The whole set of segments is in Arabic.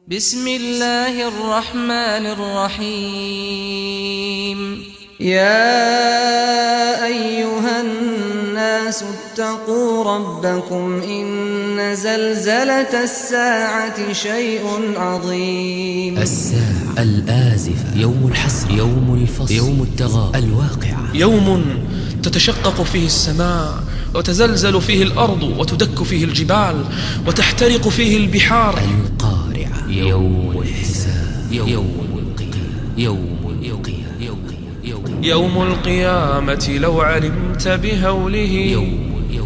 بسم الله الرحمن الرحيم. يا أيها الناس اتقوا ربكم إن زلزلة الساعة شيء عظيم. الساعة الآزفة، يوم الحسرة، يوم الفصل، يوم التغابن، الواقعة. يوم تتشقق فيه السماء وتزلزل فيه الأرض وتدك فيه الجبال وتحترق فيه البحار. القارعة، يوم الحساب، يوم القيامة، يوم القيامة لو علمت بهوله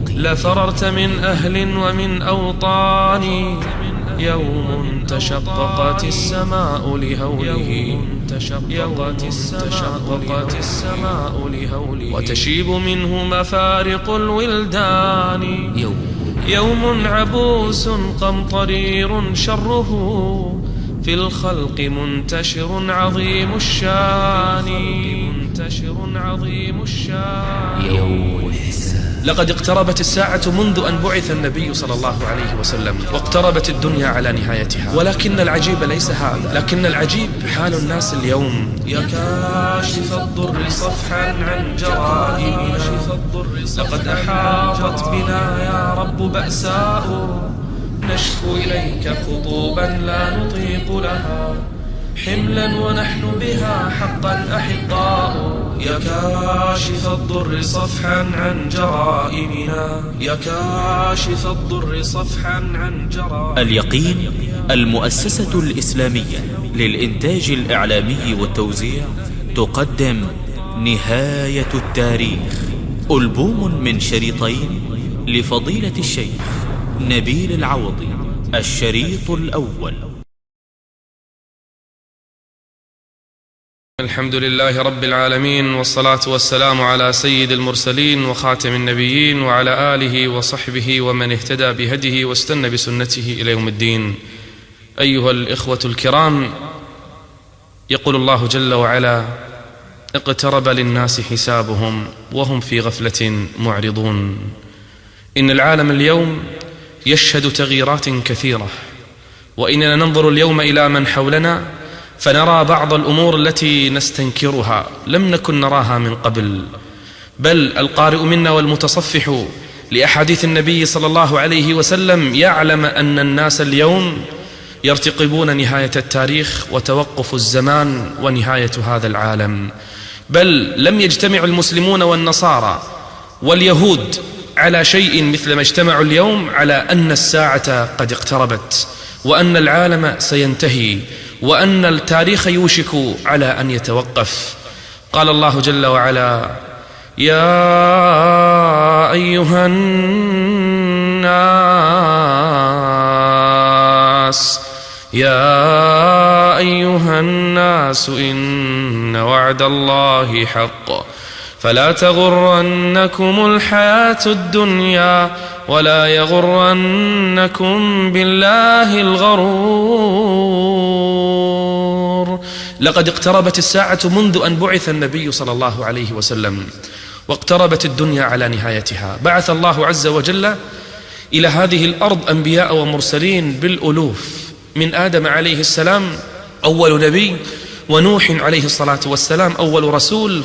لفررت من أهل ومن أوطان. يوم تشققت السماء لهوله، تشققت السماء لهوله وتشيب منه مفارق الولدان. يوم عبوس قمطرير شره في الخلق منتشر عظيم الشان. يوم الحساب. لقد اقتربت الساعة منذ أن بعث النبي صلى الله عليه وسلم، واقتربت الدنيا على نهايتها. ولكن العجيب ليس هذا، لكن العجيب حال الناس اليوم. يا كاشف الضر صفحا عن جرائمنا، لقد أحاطت بنا يا رب بأساء، نشكو إليك خطوبا لا نطيق لها حملا ونحن بها حقا أحقاء. يا كاشف الضر صفحا عن جرائمنا، يا كاشف الضر صفحا عن جرائمنا. اليقين، المؤسسة الإسلامية للإنتاج الإعلامي والتوزيع، تقدم نهاية التاريخ، ألبوم من شريطين لفضيلة الشيخ نبيل العوضي. الشريط الأول. الحمد لله رب العالمين، والصلاة والسلام على سيد المرسلين وخاتم النبيين وعلى آله وصحبه ومن اهتدى بهديه واستنى بسنته إلى يوم الدين. أيها الإخوة الكرام، يقول الله جل وعلا: اقترب للناس حسابهم وهم في غفلة معرضون. إن العالم اليوم يشهد تغييرات كثيرة، وإننا ننظر اليوم إلى من حولنا فنرى بعض الأمور التي نستنكرها لم نكن نراها من قبل. بل القارئ منا والمتصفح لأحاديث النبي صلى الله عليه وسلم يعلم أن الناس اليوم يرتقبون نهاية التاريخ وتوقف الزمان ونهاية هذا العالم. بل لم يجتمع المسلمون والنصارى واليهود على شيء مثل ما اجتمعوا اليوم على أن الساعة قد اقتربت، وأن العالم سينتهي، وأن التاريخ يوشك على أن يتوقف. قال الله جل وعلا: يا أيها الناس، يا أيها الناس، إن وعد الله حق فلا تغرنكم الحياة الدنيا ولا يغرنكم بالله الغرور. لقد اقتربت الساعة منذ أن بعث النبي صلى الله عليه وسلم، واقتربت الدنيا على نهايتها. بعث الله عز وجل إلى هذه الأرض أنبياء ومرسلين بالألوف، من آدم عليه السلام أول نبي، ونوح عليه الصلاة والسلام أول رسول،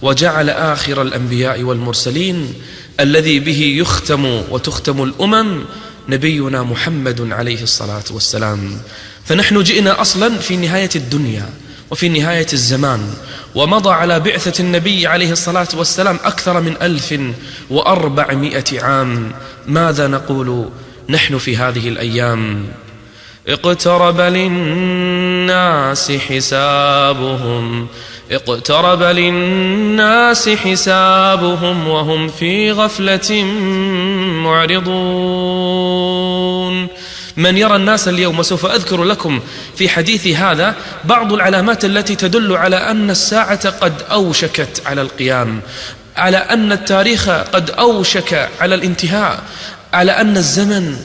وجعل آخر الأنبياء والمرسلين الذي به يختم وتختم الأمم نبينا محمد عليه الصلاة والسلام. فنحن جئنا أصلا في نهاية الدنيا وفي نهاية الزمان، ومضى على بعثة النبي عليه الصلاة والسلام أكثر من 1400 عام. ماذا نقول نحن في هذه الأيام؟ اقترب للناس حسابهم، اقترب للناس حسابهم وهم في غفلة معرضون. من يرى الناس اليوم، وسوف أذكر لكم في حديثي هذا بعض العلامات التي تدل على أن الساعة قد أوشكت على القيام، على أن التاريخ قد أوشك على الانتهاء، على أن الزمن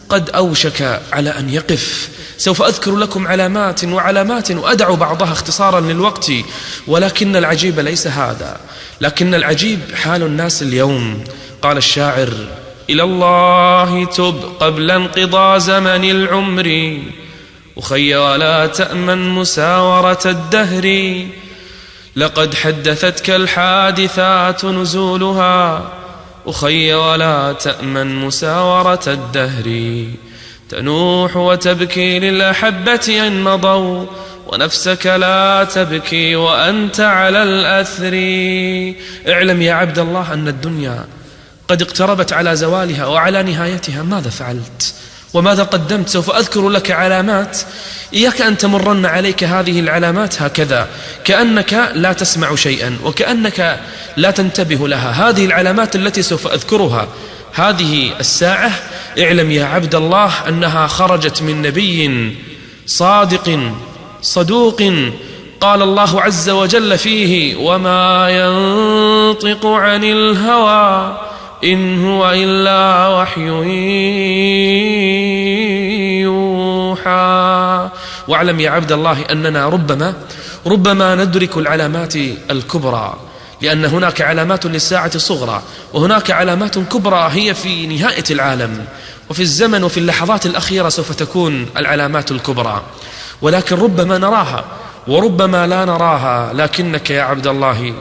قد أوشك على أن يقف. سوف أذكر لكم علامات وأدع بعضها اختصارا للوقت. ولكن العجيب ليس هذا، لكن العجيب حال الناس اليوم. قال الشاعر: إلى الله تب قبل انقضاء زمن العمر، أخي ولا تأمن مساورة الدهر، لقد حدثتك الحادثات نزولها. أخي ولا تأمن مساورة الدهر، تنوح وتبكي للأحبة إن مضوا، ونفسك لا تبكي وأنت على الأثر. اعلم يا عبد الله أن الدنيا قد اقتربت على زوالها وعلى نهايتها. ماذا فعلت وماذا قدمت؟ سوف أذكر لك علامات، إياك أن تمرن عليك هذه العلامات هكذا كأنك لا تسمع شيئا وكأنك لا تنتبه لها. هذه العلامات التي سوف أذكرها هذه الساعة، اعلم يا عبد الله أنها خرجت من نبي صادق صدوق، قال الله عز وجل فيه: وما ينطق عن الهوى إن هو إلا وحي يوحى. واعلم يا عبد الله أننا ربما ندرك العلامات الكبرى، لأن هناك علامات للساعة الصغرى وهناك علامات كبرى هي في نهاية العالم، وفي الزمن وفي اللحظات الأخيرة سوف تكون العلامات الكبرى، ولكن ربما نراها وربما لا نراها. لكنك يا عبد الله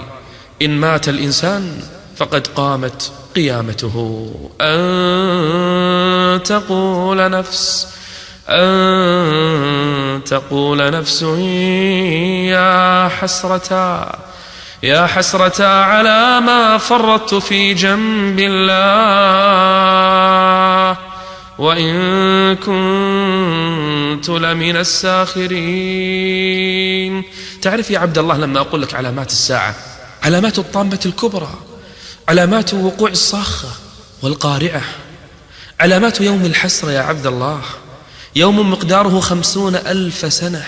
إن مات الإنسان فقد قامت قيامته. أن تقول نفس يا حسرة على ما فرطت في جنب الله، وإن كنت لمن الساخرين. تعرف يا عبد الله لما أقول لك علامات الساعة، علامات الطامة الكبرى، علامات وقوع الصاخة والقارعة، علامات يوم الحسرة يا عبد الله، يوم مقداره 50,000 سنة،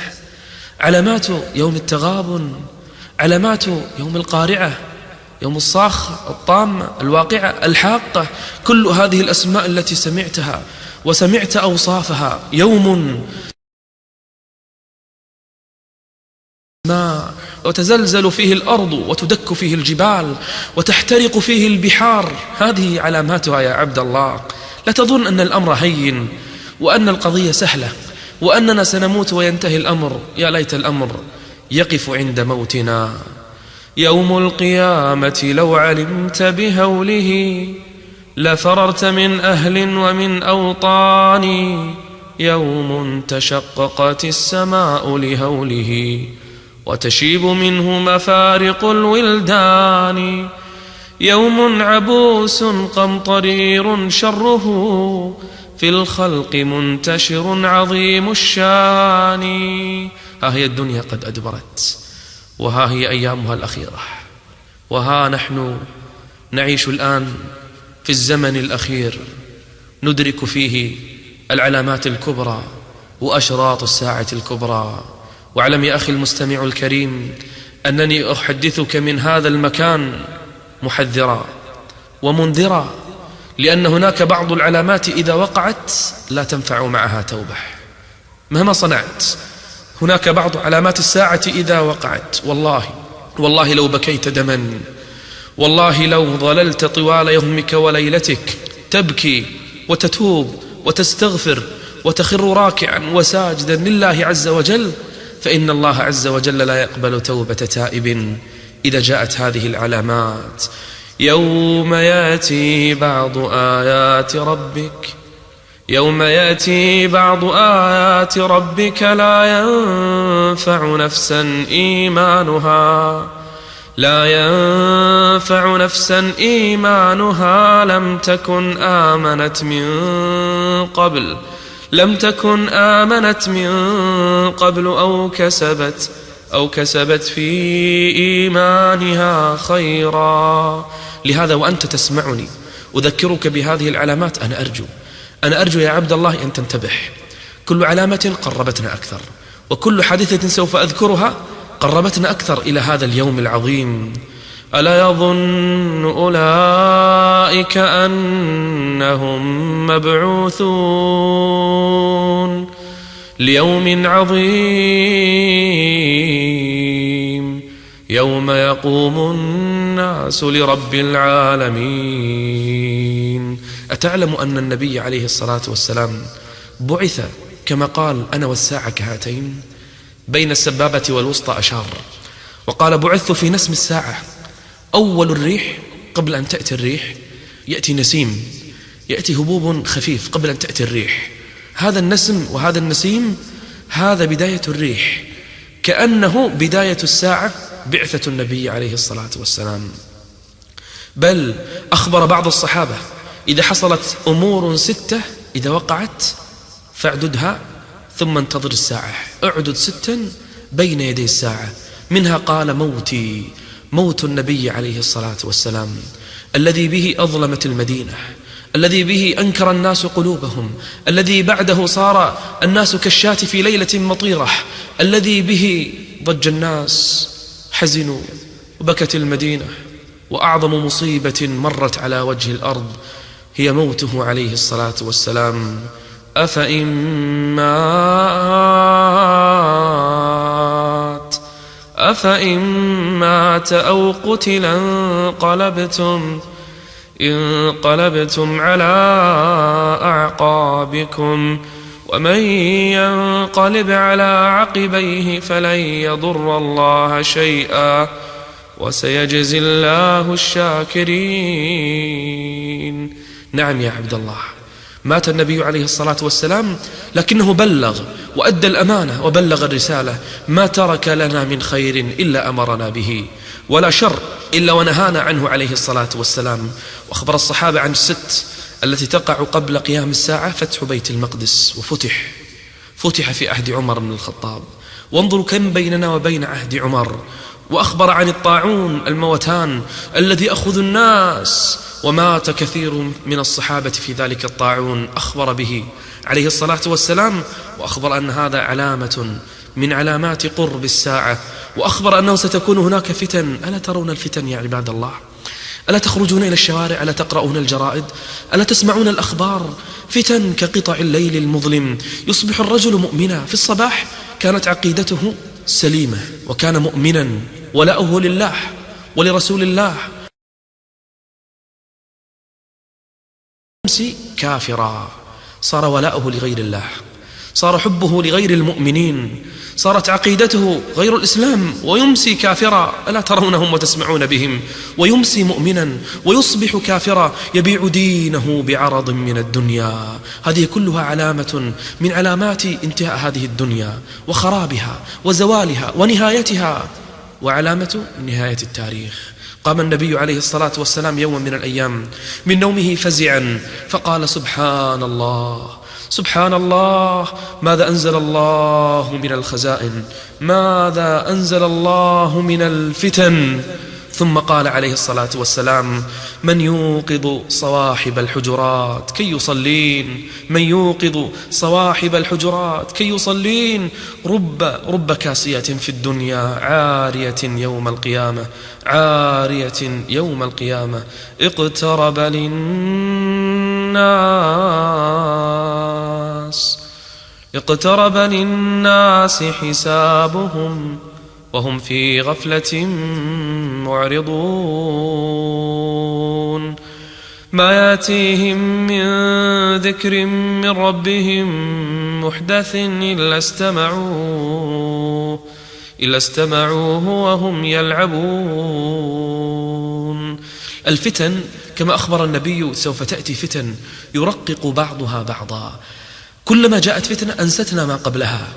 علامات يوم التغابن، علامات يوم القارعة، يوم الصاخة، الطامة، الواقعة، الحاقة. كل هذه الأسماء التي سمعتها وسمعت أوصافها، يوم ما وتزلزل فيه الأرض وتدك فيه الجبال وتحترق فيه البحار. هذه علاماتها يا عبد الله. لا تظن أن الأمر هين وأن القضية سهلة وأننا سنموت وينتهي الأمر. يا ليت الأمر يقف عند موتنا. يوم القيامة لو علمت بهوله لفررت من أهل ومن أوطان، يوم تشققت السماء لهوله وتشيب منه مفارق الولدان، يوم عبوس قمطرير شره في الخلق منتشر عظيم الشان. ها هي الدنيا قد أدبرت، وها هي أيامها الأخيرة، وها نحن نعيش الآن في الزمن الأخير ندرك فيه العلامات الكبرى وأشراط الساعة الكبرى. واعلم يا أخي المستمع الكريم أنني أحدثك من هذا المكان محذرا ومنذرا، لأن هناك بعض العلامات إذا وقعت لا تنفع معها توبة مهما صنعت. هناك بعض علامات الساعة إذا وقعت والله لو بكيت دما، والله لو ظللت طوال يومك وليلتك تبكي وتتوب وتستغفر وتخر راكعا وساجدا لله عز وجل، فإن الله عز وجل لا يقبل توبة تائب إذا جاءت هذه العلامات. يوم يأتي بعض آيات ربك لا ينفع نفسا إيمانها لم تكن آمنت من قبل أو كسبت في إيمانها خيرا. لهذا وأنت تسمعني أذكرك بهذه العلامات. أنا أرجو يا عبد الله أن تنتبه. كل علامة قربتنا أكثر، وكل حادثة سوف أذكرها قربتنا أكثر إلى هذا اليوم العظيم. ألا يظن أولئك أنهم مبعوثون ليوم عظيم يوم يقوم الناس لرب العالمين. أتعلم أن النبي عليه الصلاة والسلام بعث كما قال أنا والساعة كهاتين، بين السبابة والوسطى أشار، وقال بعثت في نسم الساعة. أول الريح قبل أن تأتي الريح يأتي نسيم، يأتي هبوب خفيف قبل أن تأتي الريح. هذا النسم وهذا النسيم هذا بداية الريح، كأنه بداية الساعة بعثة النبي عليه الصلاة والسلام. بل أخبر بعض الصحابة إذا حصلت أمور 6 إذا وقعت فاعددها ثم انتظر الساعة، اعدد 6 بين يدي الساعة. منها قال موتي، موت النبي عليه الصلاة والسلام الذي به أظلمت المدينة، الذي به أنكر الناس قلوبهم، الذي بعده صار الناس كالشاة في ليلة مطيرة، الذي به ضج الناس، حزنوا وبكت المدينة، وأعظم مصيبة مرت على وجه الأرض هي موته عليه الصلاة والسلام. أفإن مات أو قتل انقلبتم على أعقابكم ومن ينقلب على عقبيه فلن يضر الله شيئا وسيجزي الله الشاكرين. نعم يا عبد الله، مات النبي عليه الصلاة والسلام لكنه بلغ وأدى الأمانة وبلغ الرسالة، ما ترك لنا من خير إلا أمرنا به، ولا شر إلا ونهانا عنه عليه الصلاة والسلام. وأخبر الصحابة عن 6 التي تقع قبل قيام الساعة: فتح بيت المقدس، وفتح في عهد عمر بن الخطاب، وانظروا كم بيننا وبين عهد عمر. وأخبر عن الطاعون الموتان الذي أخذ الناس، ومات كثير من الصحابة في ذلك الطاعون، أخبر به عليه الصلاة والسلام، وأخبر أن هذا علامة من علامات قرب الساعة، وأخبر أنه ستكون هناك فتن. ألا ترون الفتن يا عباد الله؟ ألا تخرجون إلى الشوارع؟ ألا تقرؤون الجرائد؟ ألا تسمعون الأخبار؟ فتن كقطع الليل المظلم. يصبح الرجل مؤمنا، في الصباح كانت عقيدته سليمة وكان مؤمنا ولاؤه لله ولرسول الله، يمسي كافرا، صار ولاؤه لغير الله، صار حبه لغير المؤمنين، صارت عقيدته غير الإسلام، ويمسي كافرا. ألا ترونهم وتسمعون بهم؟ ويمسي مؤمنا ويصبح كافرا، يبيع دينه بعرض من الدنيا. هذه كلها علامة من علامات انتهاء هذه الدنيا وخرابها وزوالها ونهايتها، وعلامة نهاية التاريخ. قام النبي عليه الصلاة والسلام يوما من الأيام من نومه فزعا فقال: سبحان الله، سبحان الله، ماذا أنزل الله من الخزائن، ماذا أنزل الله من الفتن. ثم قال عليه الصلاة والسلام: من يوقظ صواحب الحجرات كي يصلين، من يوقظ صواحب الحجرات كي يصلين. رب كاسية في الدنيا عارية يوم القيامة، عارية يوم القيامة. اقترب للناس حسابهم وهم في غفلة معرضون. ما ياتيهم من ذكر من ربهم محدث إلا استمعوه وهم يلعبون. الفتن كما أخبر النبي سوف تأتي فتن يرقق بعضها بعضا، كلما جاءت فتنة أنستنا ما قبلها.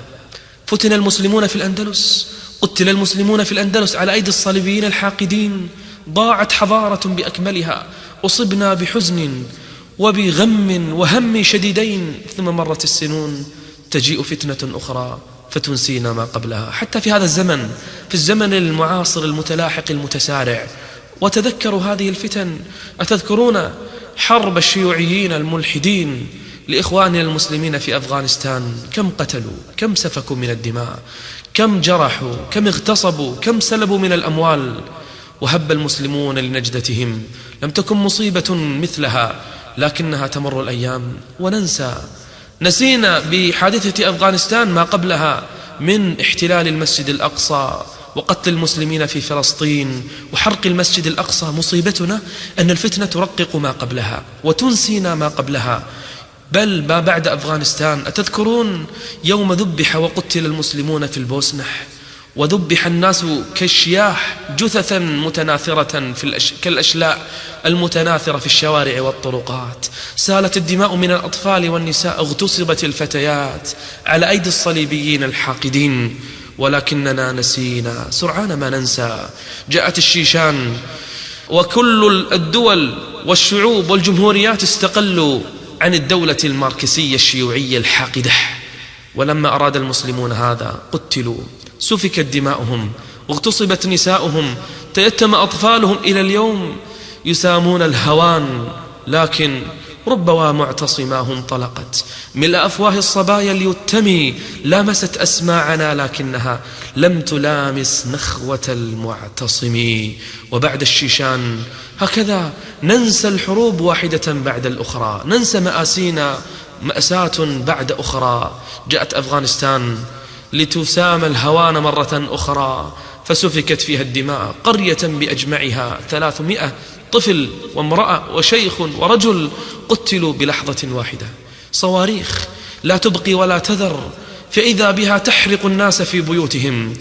فتن المسلمون في الأندلس، قتل المسلمون في الأندلس على أيدي الصليبيين الحاقدين، ضاعت حضارة بأكملها، أصبنا بحزن وبغم وهم شديدين، ثم مرت السنون تجيء فتنة أخرى فتنسينا ما قبلها. حتى في هذا الزمن، في الزمن المعاصر المتلاحق المتسارع، وتذكروا هذه الفتن. أتذكرون حرب الشيوعيين الملحدين لإخواننا المسلمين في أفغانستان؟ كم قتلوا، كم سفكوا من الدماء، كم جرحوا، كم اغتصبوا، كم سلبوا من الأموال، وهب المسلمون لنجدتهم. لم تكن مصيبة مثلها، لكنها تمر الأيام وننسى. نسينا بحادثة أفغانستان ما قبلها من احتلال المسجد الأقصى وقتل المسلمين في فلسطين وحرق المسجد الأقصى. مصيبتنا أن الفتنة ترقق ما قبلها وتنسينا ما قبلها. بل ما بعد أفغانستان. أتذكرون يوم ذبح وقتل المسلمون في البوسنة، وذبح الناس كالشياح جثثا متناثرة كالأشلاء المتناثرة في الشوارع والطرقات، سالت الدماء من الأطفال والنساء، اغتصبت الفتيات على أيدي الصليبيين الحاقدين، ولكننا نسينا، سرعان ما ننسى. جاءت الشيشان، وكل الدول والشعوب والجمهوريات استقلوا عن الدولة الماركسية الشيوعية الحاقدة، ولما أراد المسلمون هذا قتلوا، سفكت دماؤهم، اغتصبت نساؤهم، تيتم أطفالهم، إلى اليوم يسامون الهوان. لكن ربما معتصماه انطلقت ملء أفواه الصبايا اليتم، لامست أسماعنا لكنها لم تلامس نخوة المعتصم. وبعد الشيشان هكذا ننسى الحروب واحدة بعد الأخرى، ننسى مآسينا مأساة بعد أخرى. جاءت أفغانستان لتسام الهوان مرة أخرى، فسفكت فيها الدماء، قرية بأجمعها 300 طفل وامرأة وشيخ ورجل قتلوا بلحظة واحدة. صواريخ لا تبقي ولا تذر، فإذا بها تحرق الناس في بيوتهم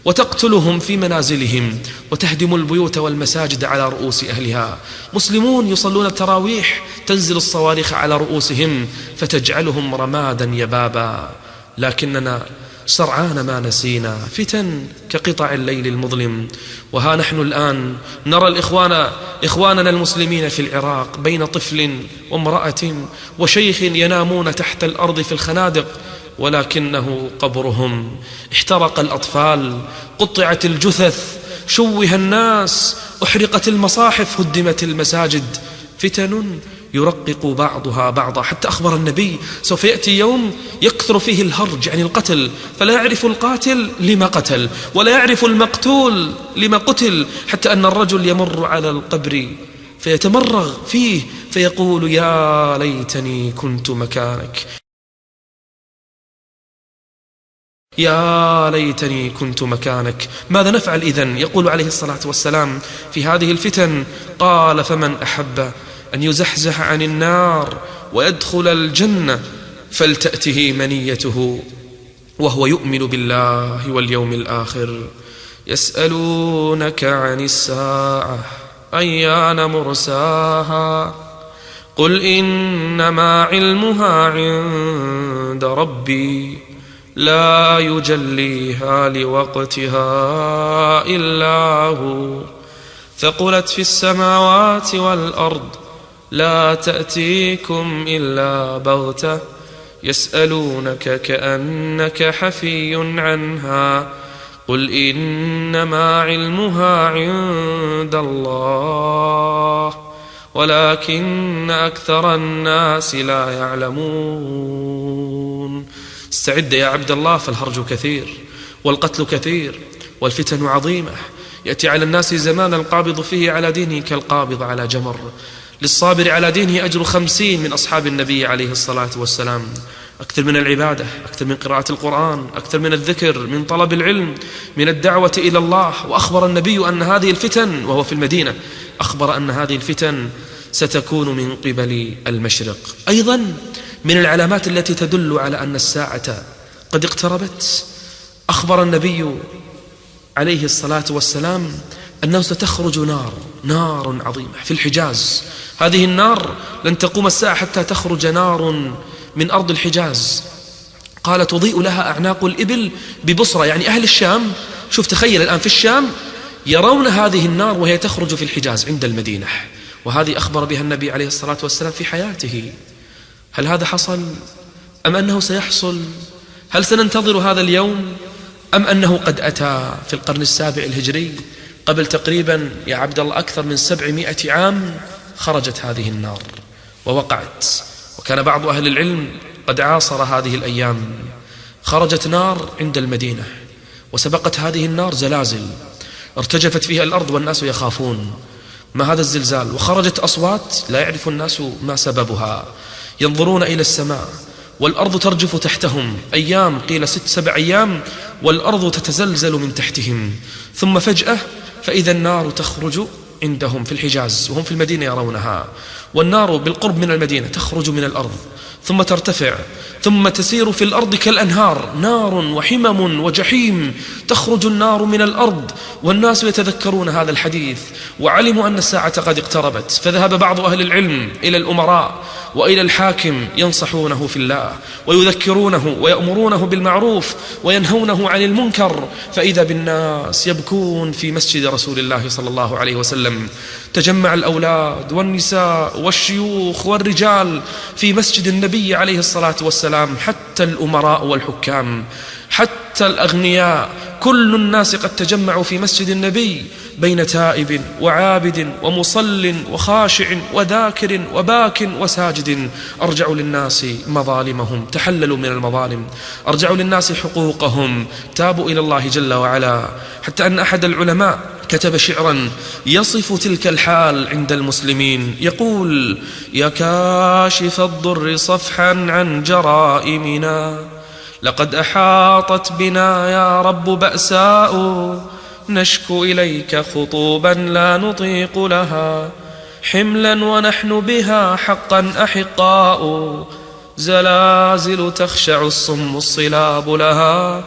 وتقتلهم في منازلهم وتهدم البيوت والمساجد على رؤوس أهلها. مسلمون يصلون التراويح، تنزل الصواريخ على رؤوسهم فتجعلهم رمادا يبابا. لكننا سرعان ما نسينا، فتن كقطع الليل المظلم. وها نحن الآن نرى إخواننا المسلمين في العراق بين طفل وامرأة وشيخ ينامون تحت الأرض في الخنادق، ولكنه قبرهم. احترق الأطفال، قطعت الجثث، شوه الناس، أحرقت المصاحف، هدمت المساجد. فتن يرقق بعضها بعضا، حتى أخبر النبي سوف يأتي يوم يكثر فيه الهرج عن القتل، فلا يعرف القاتل لما قتل ولا يعرف المقتول لما قتل، حتى أن الرجل يمر على القبر فيتمرغ فيه فيقول يا ليتني كنت مكانك، يا ليتني كنت مكانك. ماذا نفعل إذن؟ يقول عليه الصلاة والسلام في هذه الفتن، قال فمن أحب أن يزحزح عن النار ويدخل الجنة فلتأته منيته وهو يؤمن بالله واليوم الآخر. يسألونك عن الساعة أيان مرساها قل إنما علمها عند ربي لا يجليها لوقتها إلا هو ثقلت في السماوات والأرض لا تأتيكم إلا بغتة يسألونك كأنك حفي عنها قل إنما علمها عند الله ولكن أكثر الناس لا يعلمون. استعد يا عبد الله، فالهرج كثير والقتل كثير والفتن عظيمة. يأتي على الناس زمان القابض فيه على دينه كالقابض على جمر. للصابر على دينه أجر 50 من أصحاب النبي عليه الصلاة والسلام. أكثر من العبادة، أكثر من قراءة القرآن، أكثر من الذكر، من طلب العلم، من الدعوة إلى الله. وأخبر النبي أن هذه الفتن، وهو في المدينة، أخبر أن هذه الفتن ستكون من قبل المشرق. أيضا من العلامات التي تدل على أن الساعة قد اقتربت، أخبر النبي عليه الصلاة والسلام أنه ستخرج نار عظيمة في الحجاز. هذه النار لن تقوم الساعة حتى تخرج نار من أرض الحجاز، قال تضيء لها أعناق الإبل ببصرة، يعني أهل الشام. شوف تخيل الآن في الشام يرون هذه النار وهي تخرج في الحجاز عند المدينة، وهذه أخبر بها النبي عليه الصلاة والسلام في حياته. هل هذا حصل أم أنه سيحصل؟ هل سننتظر هذا اليوم أم أنه قد أتى في القرن السابع الهجري؟ قبل تقريبا يا عبد الله أكثر من 700 عام خرجت هذه النار ووقعت، وكان بعض أهل العلم قد عاصر هذه الأيام. خرجت نار عند المدينة، وسبقت هذه النار زلازل ارتجفت فيها الأرض والناس يخافون ما هذا الزلزال، وخرجت أصوات لا يعرف الناس ما سببها، ينظرون إلى السماء والأرض ترجف تحتهم أيام، قيل 6-7 أيام، والأرض تتزلزل من تحتهم. ثم فجأة فإذا النار تخرج عندهم في الحجاز وهم في المدينة يرونها، والنار بالقرب من المدينة تخرج من الأرض ثم ترتفع، ثم تسير في الأرض كالأنهار، نار وحمم وجحيم، تخرج النار من الأرض. والناس يتذكرون هذا الحديث وعلموا أن الساعة قد اقتربت، فذهب بعض أهل العلم إلى الأمراء وإلى الحاكم ينصحونه في الله ويذكرونه ويأمرونه بالمعروف وينهونه عن المنكر، فإذا بالناس يبكون في مسجد رسول الله صلى الله عليه وسلم. تجمع الأولاد والنساء والشيوخ والرجال في مسجد النبي عليه الصلاة والسلام، حتى الأمراء والحكام، حتى الأغنياء، كل الناس قد تجمعوا في مسجد النبي بين تائب وعابد ومصل وخاشع وذاكر وباك وساجد. أرجعوا للناس مظالمهم، تحللوا من المظالم، أرجعوا للناس حقوقهم، تابوا إلى الله جل وعلا. حتى أن أحد العلماء كتب شعرا يصف تلك الحال عند المسلمين، يقول: يا كاشف الضر صفحا عن جرائمنا، لقد أحاطت بنا يا رب بأساء، نشكو إليك خطوبا لا نطيق لها، حملا ونحن بها حقا أحقاء، زلازل تخشع الصم الصلاب لها،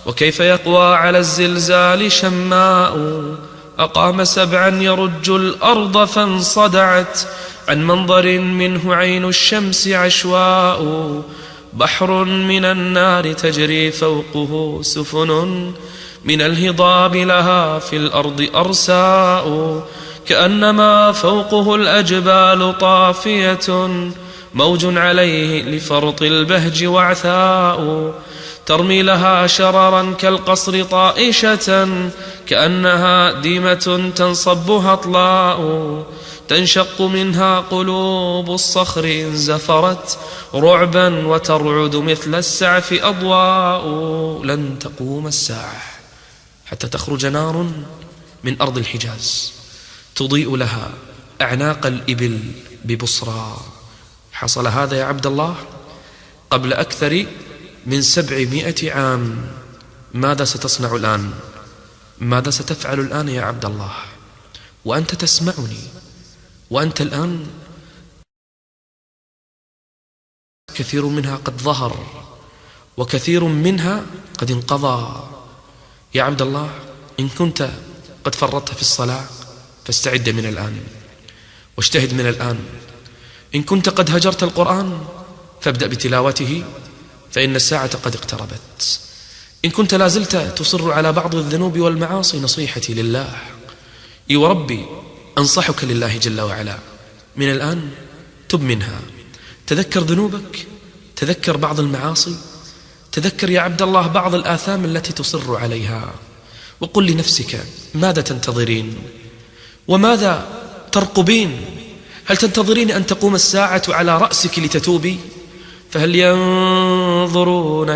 وكيف يقوى على الزلزال شماء، أقام 7 يرج الأرض فانصدعت، عن منظر منه عين الشمس عشواء، بحر من النار تجري فوقه سفن، من الهضاب لها في الأرض أرساء، كأنما فوقه الأجبال طافية، موج عليه لفرط البهج وعثاء، ترمي لها شررا كالقصر طائشة، كأنها ديمة تنصبها أطلاء، تنشق منها قلوب الصخر إن زفرت رعبا، وترعد مثل السعف أضواء. لن تقوم الساعة حتى تخرج نار من أرض الحجاز تضيء لها أعناق الإبل ببصرى. حصل هذا يا عبد الله قبل أكثر من 700 عام. ماذا ستصنع الآن؟ ماذا ستفعل الآن يا عبد الله وأنت تسمعني؟ وأنت الآن كثير منها قد ظهر وكثير منها قد انقضى. يا عبد الله، إن كنت قد فرطت في الصلاة فاستعد من الآن واجتهد من الآن. إن كنت قد هجرت القرآن فابدأ بتلاوته، فإن الساعة قد اقتربت. إن كنت لازلت تصر على بعض الذنوب والمعاصي، نصيحتي لله وربي أنصحك لله جل وعلا، من الآن تب منها. تذكر ذنوبك، تذكر بعض المعاصي، تذكر يا عبد الله بعض الآثام التي تصر عليها، وقل لنفسك: ماذا تنتظرين وماذا ترقبين؟ هل تنتظرين أن تقوم الساعة على رأسك لتتوبي؟ فهل ينظرون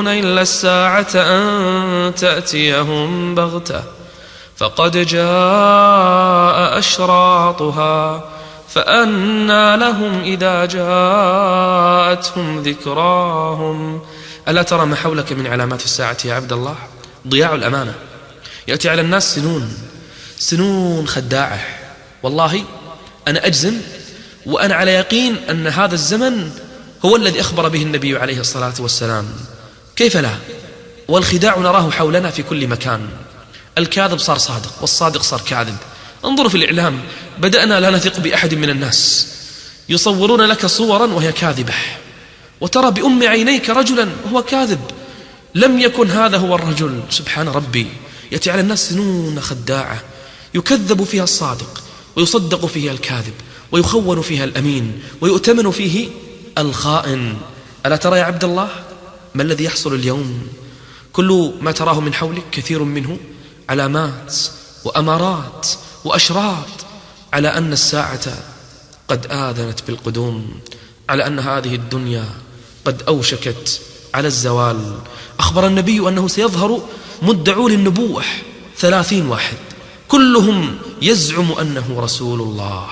إلا الساعة أن تأتيهم بغتة، فقد جاء أشراطها، فأنى لهم إذا جاءتهم ذكراهم. ألا ترى ما حولك من علامات الساعة يا عبد الله؟ ضياع الأمانة. يأتي على الناس سنون خداعة. والله أنا أجزم وأنا على يقين أن هذا الزمن هو الذي أخبر به النبي عليه الصلاة والسلام. كيف لا؟ والخداع نراه حولنا في كل مكان. الكاذب صار صادق والصادق صار كاذب. انظروا في الإعلام، بدأنا لا نثق بأحد من الناس، يصورون لك صورا وهي كاذبة، وترى بأم عينيك رجلا وهو كاذب، لم يكن هذا هو الرجل. سبحان ربي. يأتي على الناس سنون خداعة، يكذب فيها الصادق ويصدق فيها الكاذب، ويخون فيها الأمين، ويؤتمن فيه الخائن. ألا ترى يا عبد الله ما الذي يحصل اليوم؟ كل ما تراه من حولك كثير منه علامات وأمارات وأشراط على أن الساعة قد آذنت بالقدوم، على أن هذه الدنيا قد أوشكت على الزوال. أخبر النبي أنه سيظهر مدعو للنبوة 30 واحد، كلهم يزعم أنه رسول الله،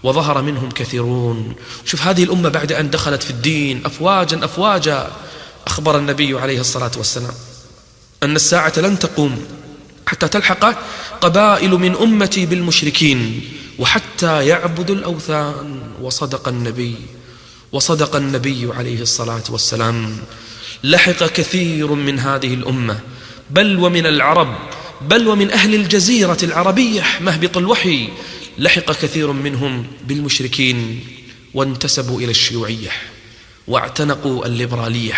وظهر منهم كثيرون. شوف هذه الأمة بعد أن دخلت في الدين أفواجا أفواجا. أخبر النبي عليه الصلاة والسلام أن الساعة لن تقوم حتى تلحق قبائل من أمتي بالمشركين وحتى يعبدوا الأوثان. وصدق النبي عليه الصلاة والسلام. لحق كثير من هذه الأمة بل ومن العرب بل ومن أهل الجزيرة العربية مهبط الوحي، لحق كثير منهم بالمشركين وانتسبوا إلى الشيوعية واعتنقوا الليبرالية،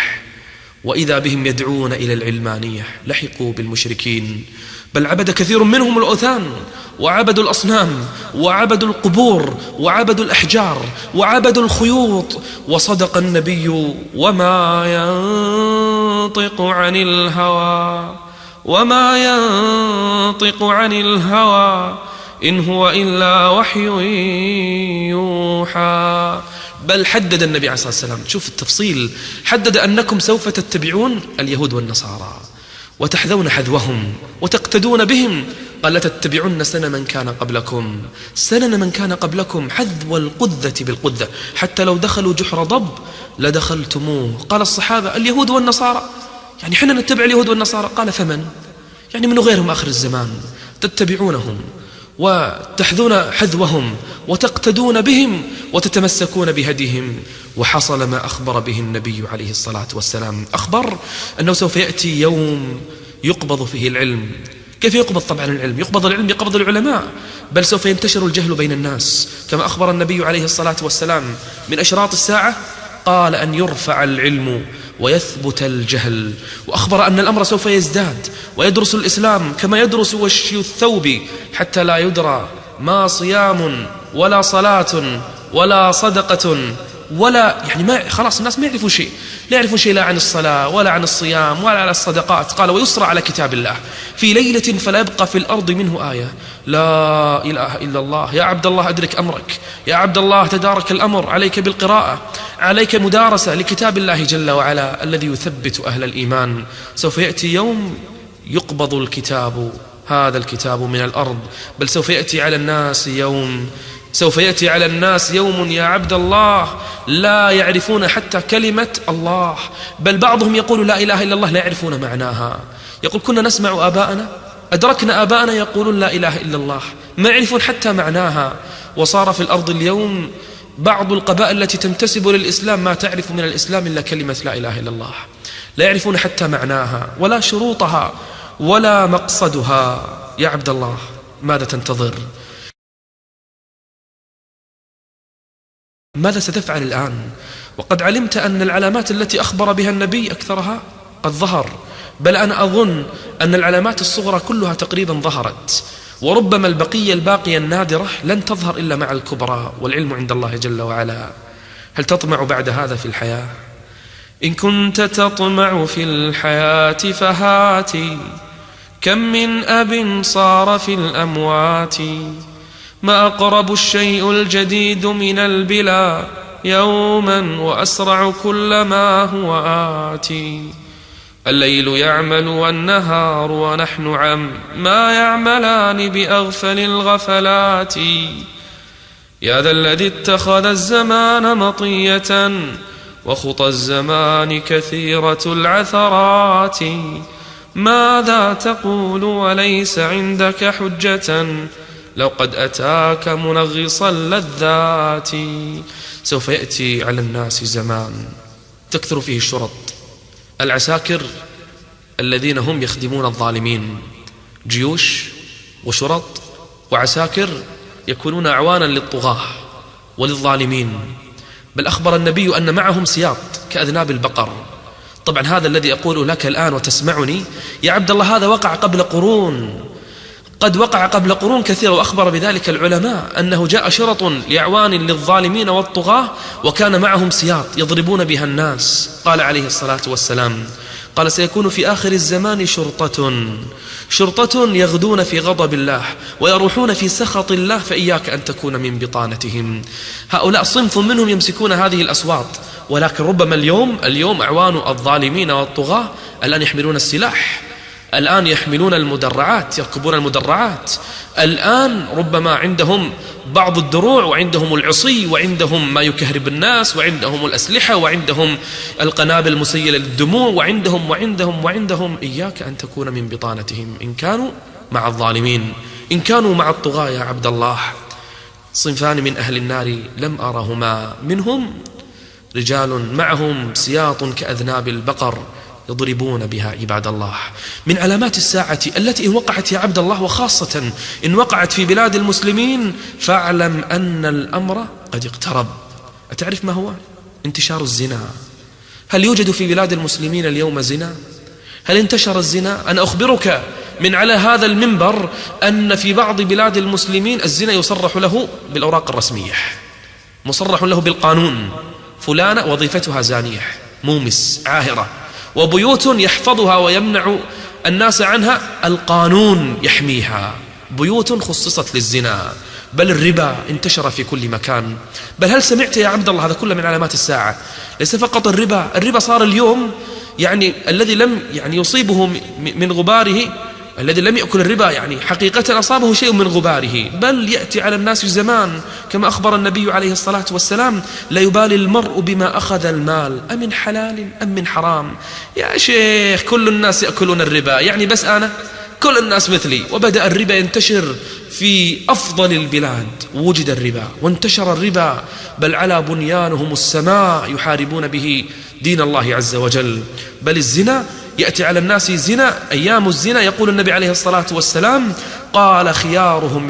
وإذا بهم يدعون إلى العلمانية. لحقوا بالمشركين، بل عبد كثير منهم الأوثان وعبدوا الأصنام وعبدوا القبور وعبدوا الأحجار وعبدوا الخيوط. وصدق النبي: وما ينطق عن الهوى إن هو إلا وحي يوحى. بل حدد النبي عليه الصلاة والسلام، شوف التفصيل، حدد أنكم سوف تتبعون اليهود والنصارى وتحذون حذوهم وتقتدون بهم. قال: لتتبعن سنن من كان قبلكم حذو القذة بالقذة، حتى لو دخلوا جحر ضب لدخلتموه. قال الصحابة: اليهود والنصارى، يعني حنا نتبع اليهود والنصارى. قال: فمن؟ يعني من غيرهم آخر الزمان تتبعونهم وتحذون حذوهم وتقتدون بهم وتتمسكون بهديهم. وحصل ما أخبر به النبي عليه الصلاة والسلام. أخبر أنه سوف يأتي يوم يقبض فيه العلم. كيف يقبض؟ طبعا العلم يقبض، العلم يقبض العلماء، بل سوف ينتشر الجهل بين الناس كما أخبر النبي عليه الصلاة والسلام. من أشراط الساعة قال: أن يرفع العلم ويثبت الجهل. وأخبر أن الأمر سوف يزداد ويدرس الإسلام كما يدرس وشي الثوب، حتى لا يدرى ما صيام ولا صلاة ولا صدقة ولا، يعني ما خلاص الناس ما يعرفون شيء، لا يعرفون شيء لا عن الصلاة ولا عن الصيام ولا عن الصدقات. قال: ويسرى على كتاب الله في ليلة فلا يبقى في الأرض منه آية. لا إله إلا الله. يا عبد الله أدرك أمرك، يا عبد الله تدارك الأمر، عليك بالقراءة، عليك مدارسة لكتاب الله جل وعلا الذي يثبت أهل الإيمان. سوف يأتي يوم يقبض الكتاب، هذا الكتاب من الأرض. بل سوف يأتي على الناس يوم يا عبد الله لا يعرفون حتى كلمة الله، بل بعضهم يقول لا إله إلا الله لا يعرفون معناها. يقول: كنا نسمع آباءنا، أدركنا آباءنا يقولون لا إله إلا الله، ما يعرفون حتى معناها. وصار في الأرض اليوم بعض القبائل التي تنتسب للإسلام ما تعرف من الإسلام إلا كلمة لا إله إلا الله، لا يعرفون حتى معناها ولا شروطها ولا مقصدها. يا عبد الله ماذا تنتظر؟ ماذا ستفعل الآن؟ وقد علمت أن العلامات التي أخبر بها النبي أكثرها قد ظهر، بل أنا أظن أن العلامات الصغرى كلها تقريبا ظهرت، وربما الباقية النادرة لن تظهر إلا مع الكبرى، والعلم عند الله جل وعلا. هل تطمع بعد هذا في الحياة؟ إن كنت تطمع في الحياة فهاتي، كم من أب صار في الأموات، ما أقرب الشيء الجديد من البلا يوما، وأسرع كلما هو آتي. الليل يعمل والنهار ونحن ما يعملان بأغفل الغفلات. يا ذا الذي اتخذ الزمان مطية، وخطى الزمان كثيرة العثرات. ماذا تقول وليس عندك حجة، لو قد أتاك منغص اللذات. سوف يأتي على الناس زمان تكثر فيه الشرط، العساكر الذين هم يخدمون الظالمين، جيوش وشرط وعساكر يكونون أعوانا للطغاة وللظالمين. بل أخبر النبي أن معهم سياط كأذناب البقر. طبعا هذا الذي أقول لك الآن وتسمعني يا عبد الله هذا وقع قبل قرون، قد وقع قبل قرون كثيرة، وأخبر بذلك العلماء أنه جاء شرط لأعوان للظالمين والطغاة وكان معهم سياط يضربون بها الناس. قال عليه الصلاة والسلام: قال: سيكون في آخر الزمان شرطة يغدون في غضب الله ويروحون في سخط الله، فإياك أن تكون من بطانتهم. هؤلاء صنف منهم يمسكون هذه الأصوات، ولكن ربما اليوم أعوان الظالمين والطغاة الآن يحملون السلاح، الآن يحملون المدرعات، يركبون المدرعات، الآن ربما عندهم بعض الدروع وعندهم العصي وعندهم ما يكهرب الناس وعندهم الأسلحة وعندهم القنابل المسيلة للدموع وعندهم. إياك أن تكون من بطانتهم إن كانوا مع الظالمين، إن كانوا مع الطغاة يا عبد الله صنفان من أهل النار لم أرهما، منهم رجال معهم سياط كأذناب البقر يضربون بها عباد الله. من علامات الساعة التي إن وقعت يا عبد الله، وخاصة إن وقعت في بلاد المسلمين، فاعلم أن الأمر قد اقترب. أتعرف ما هو؟ انتشار الزنا. هل يوجد في بلاد المسلمين اليوم زنا؟ هل انتشر الزنا؟ أنا أخبرك من على هذا المنبر أن في بعض بلاد المسلمين الزنا يصرح له بالأوراق الرسمية، مصرح له بالقانون، فلانة وظيفتها زانية مومس عاهرة، وبيوت يحفظها ويمنع الناس عنها القانون يحميها، بيوت خصصت للزنا. بل الربا انتشر في كل مكان. بل هل سمعت يا عبد الله، هذا كله من علامات الساعة، ليس فقط الربا صار اليوم الذي لم يصيبه من غباره، الذي لم يأكل الربا حقيقة أصابه شيء من غباره. بل يأتي على الناس زمان كما أخبر النبي عليه الصلاة والسلام: لا يبالي المرء بما أخذ المال أمن حلال أم من حرام. يا شيخ كل الناس يأكلون الربا، بس أنا كل الناس مثلي. وبدأ الربا ينتشر في أفضل البلاد، وجد الربا وانتشر الربا، بل على بنيانهم السماء يحاربون به دين الله عز وجل. بل الزنا يأتي على الناس زنا، أيام الزنا يقول النبي عليه الصلاة والسلام قال: خيارهم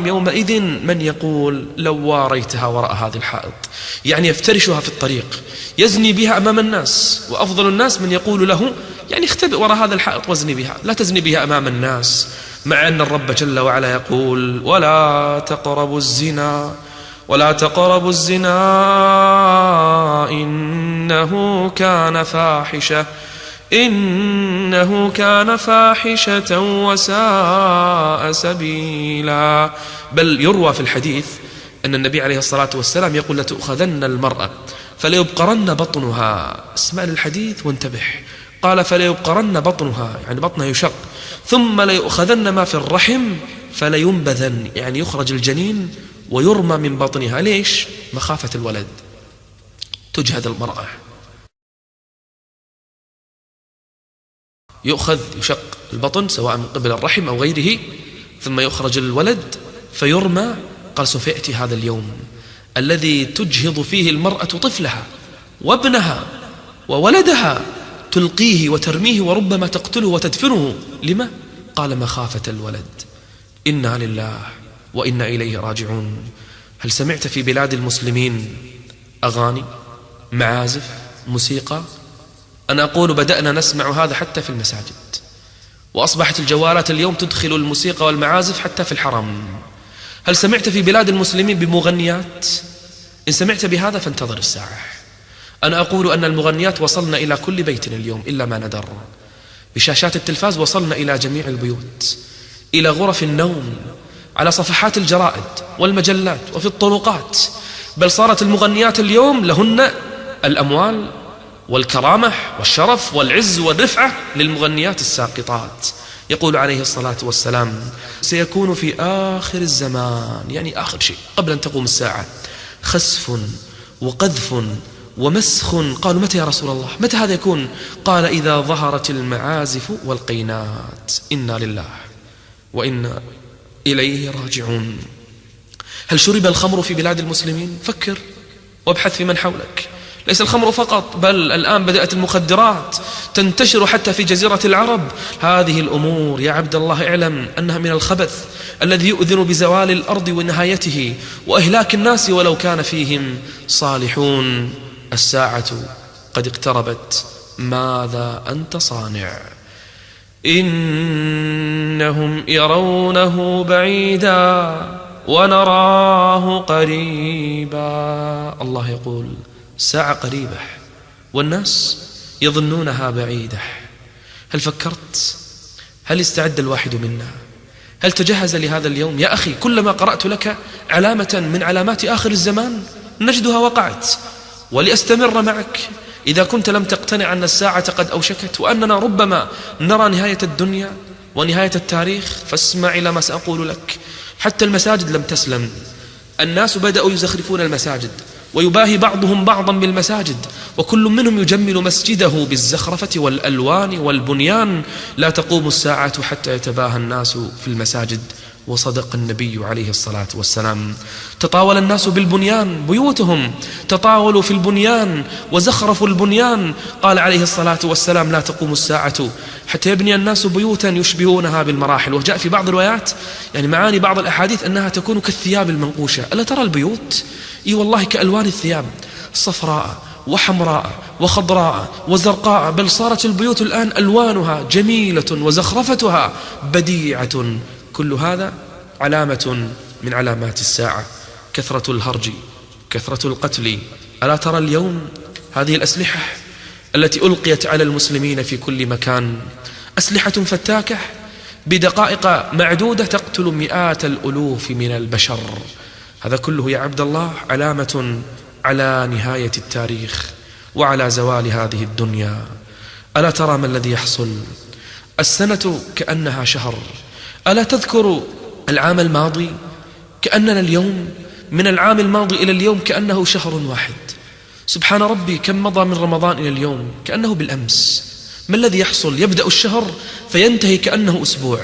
يومئذ من يقول لو واريتها وراء هذه الحائط، يفترشها في الطريق، يزني بها أمام الناس. وأفضل الناس من يقول له اختبئ وراء هذا الحائط وازني بها، لا تزني بها أمام الناس، مع أن الرب جل وعلا يقول: ولا تقربوا الزنا إنه كان فاحشة وساء سبيلا. بل يروى في الحديث أن النبي عليه الصلاة والسلام يقول: لتؤخذن المرأة فليبقرن بطنها. اسمع للحديث وانتبه. قال: فليبقرن بطنها، بطنها يشق، ثم ليؤخذن ما في الرحم فلينبذن، يخرج الجنين ويرمى من بطنها. ليش؟ مخافة الولد، تجهد المرأة، يشق البطن سواء من قبل الرحم أو غيره، ثم يخرج الولد فيرمى. قال: سوف يأتي هذا اليوم الذي تجهض فيه المرأة طفلها وابنها وولدها، تلقيه وترميه وربما تقتله وتدفنه. لما؟ قال: مخافة الولد. إنا لله وإنا إليه راجعون. هل سمعت في بلاد المسلمين أغاني، معازف، موسيقى؟ أنا أقول بدأنا نسمع هذا حتى في المساجد، وأصبحت الجوالات اليوم تدخل الموسيقى والمعازف حتى في الحرم. هل سمعت في بلاد المسلمين بمغنيات؟ إن سمعت بهذا فانتظر الساعة. أنا أقول أن المغنيات وصلنا إلى كل بيت اليوم إلا ما ندر. بشاشات التلفاز وصلنا إلى جميع البيوت، إلى غرف النوم، على صفحات الجرائد والمجلات وفي الطرقات. بل صارت المغنيات اليوم لهن الأموال والكرامة والشرف والعز والرفعة للمغنيات الساقطات. يقول عليه الصلاة والسلام: سيكون في آخر الزمان، آخر شيء قبل أن تقوم الساعة، خسف وقذف ومسخ. قالوا: متى يا رسول الله؟ متى هذا يكون؟ قال: إذا ظهرت المعازف والقينات. إنا لله وإنا إليه راجعون. هل شرب الخمر في بلاد المسلمين؟ فكر وابحث في من حولك. ليس الخمر فقط، بل الآن بدأت المخدرات تنتشر حتى في جزيرة العرب. هذه الأمور يا عبد الله اعلم أنها من الخبث الذي يؤذن بزوال الأرض ونهايته وإهلاك الناس ولو كان فيهم صالحون. الساعة قد اقتربت، ماذا أنت صانع؟ إنهم يرونه بعيدا ونراه قريبا. الله يقول: ساعة قريبة والناس يظنونها بعيدة. هل فكرت؟ هل استعد الواحد منا؟ هل تجهز لهذا اليوم؟ يا أخي، كلما قرأت لك علامة من علامات آخر الزمان نجدها وقعت. ولأستمر معك، إذا كنت لم تقتنع أن الساعة قد أوشكت وأننا ربما نرى نهاية الدنيا ونهاية التاريخ، فاسمع إلى ما سأقول لك. حتى المساجد لم تسلم، الناس بدأوا يزخرفون المساجد، ويباهي بعضهم بعضا بالمساجد، وكل منهم يجمل مسجده بالزخرفة والألوان والبنيان. لا تقوم الساعة حتى يتباهى الناس في المساجد. وصدق النبي عليه الصلاة والسلام. تطاول الناس بالبنيان، بيوتهم تطاولوا في البنيان وزخرفوا البنيان. قال عليه الصلاة والسلام: لا تقوم الساعة حتى يبني الناس بيوتا يشبهونها بالمراحل. وجاء في بعض الروايات معاني بعض الأحاديث أنها تكون كالثياب المنقوشة. ألا ترى البيوت؟ إي والله كألوان الثياب، صفراء وحمراء وخضراء وزرقاء، بل صارت البيوت الآن ألوانها جميلة وزخرفتها بديعة. كل هذا علامة من علامات الساعة. كثرة الهرج، كثرة القتل. ألا ترى اليوم هذه الأسلحة التي ألقيت على المسلمين في كل مكان؟ أسلحة فتاكة بدقائق معدودة تقتل مئات الألوف من البشر. هذا كله يا عبد الله علامة على نهاية التاريخ وعلى زوال هذه الدنيا. ألا ترى ما الذي يحصل؟ السنة كأنها شهر. ألا تذكر العام الماضي؟ كأننا اليوم من العام الماضي إلى اليوم كأنه شهر واحد. سبحان ربي، كم مضى من رمضان إلى اليوم كأنه بالأمس. ما الذي يحصل؟ يبدأ الشهر فينتهي كأنه أسبوع.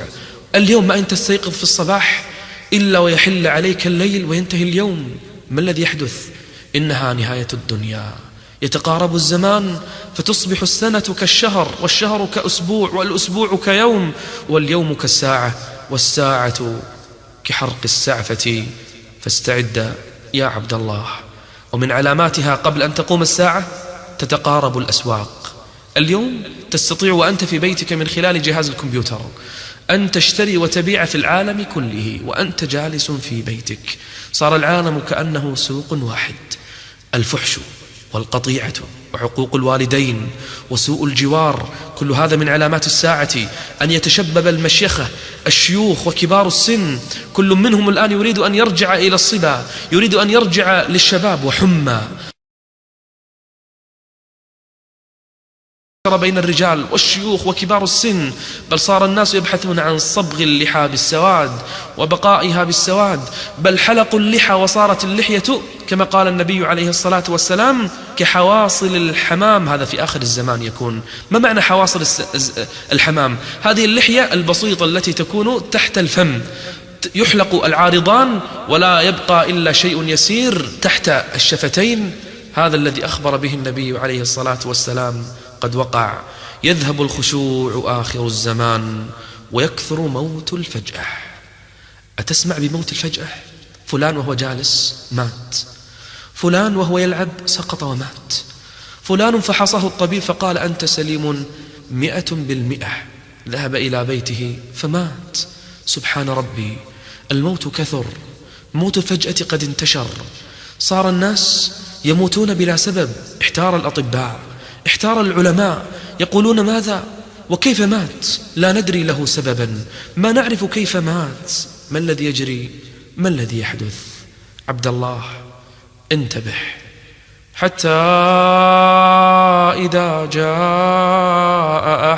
اليوم ما أنت تستيقظ في الصباح إلا ويحل عليك الليل وينتهي اليوم. ما الذي يحدث؟ إنها نهاية الدنيا. يتقارب الزمان فتصبح السنة كالشهر، والشهر كأسبوع، والأسبوع كيوم، واليوم كالساعة، والساعة كحرق السعفة. فاستعد يا عبد الله. ومن علاماتها قبل أن تقوم الساعة تتقارب الأسواق. اليوم تستطيع وأنت في بيتك من خلال جهاز الكمبيوتر أن تشتري وتبيع في العالم كله وأنت جالس في بيتك. صار العالم كأنه سوق واحد. الفحش والقطيعة وعقوق الوالدين وسوء الجوار، كل هذا من علامات الساعة. أن يتشبب المشيخة، الشيوخ وكبار السن، كل منهم الآن يريد أن يرجع إلى الصبا، يريد أن يرجع للشباب. وحمى بين الرجال والشيوخ وكبار السن، بل صار الناس يبحثون عن صبغ اللحى بالسواد وبقائها بالسواد، بل حلقوا اللحى وصارت اللحية كما قال النبي عليه الصلاة والسلام كحواصل الحمام. هذا في آخر الزمان يكون. ما معنى حواصل الحمام؟ هذه اللحية البسيطة التي تكون تحت الفم، يحلق العارضان ولا يبقى إلا شيء يسير تحت الشفتين. هذا الذي أخبر به النبي عليه الصلاة والسلام قد وقع. يذهب الخشوع آخر الزمان ويكثر موت الفجأة. أتسمع بموت الفجأة؟ فلان وهو جالس مات، فلان وهو يلعب سقط ومات، فلان فحصه الطبيب فقال أنت سليم 100%، ذهب إلى بيته فمات. سبحان ربي، الموت كثر، موت الفجأة قد انتشر. صار الناس يموتون بلا سبب. احتار الأطباء، احتار العلماء، يقولون ماذا وكيف مات؟ لا ندري له سببا، ما نعرف كيف مات. ما الذي يجري؟ ما الذي يحدث؟ عبد الله انتبه، حتى إذا جاء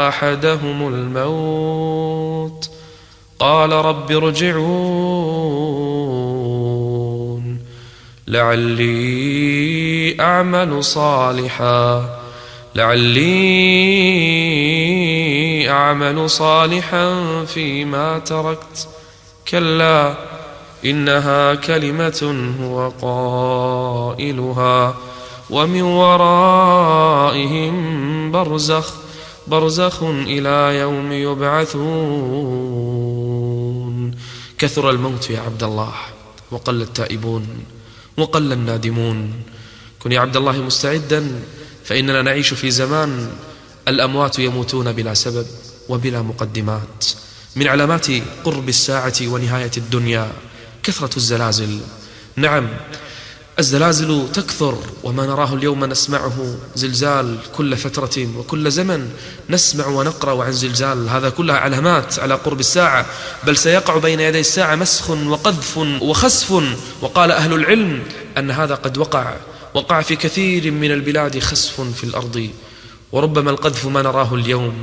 أحدهم الموت قال رب ارجعون لعلي أعمل صالحا فيما تركت كلا إنها كلمة هو قائلها ومن ورائهم برزخ إلى يوم يبعثون. كثر الموت يا عبد الله، وقل التائبون وقل النادمون. كن يا عبد الله مستعدا، فإننا نعيش في زمان الأموات يموتون بلا سبب وبلا مقدمات. من علامات قرب الساعة ونهاية الدنيا كثرة الزلازل. نعم، الزلازل تكثر، وما نراه اليوم نسمعه زلزال كل فترة وكل زمن، نسمع ونقرأ عن زلزال. هذا كلها علامات على قرب الساعة، بل سيقع بين يدي الساعة مسخ وقذف وخسف. وقال أهل العلم أن هذا قد وقع في كثير من البلاد خسف في الأرض، وربما القذف ما نراه اليوم،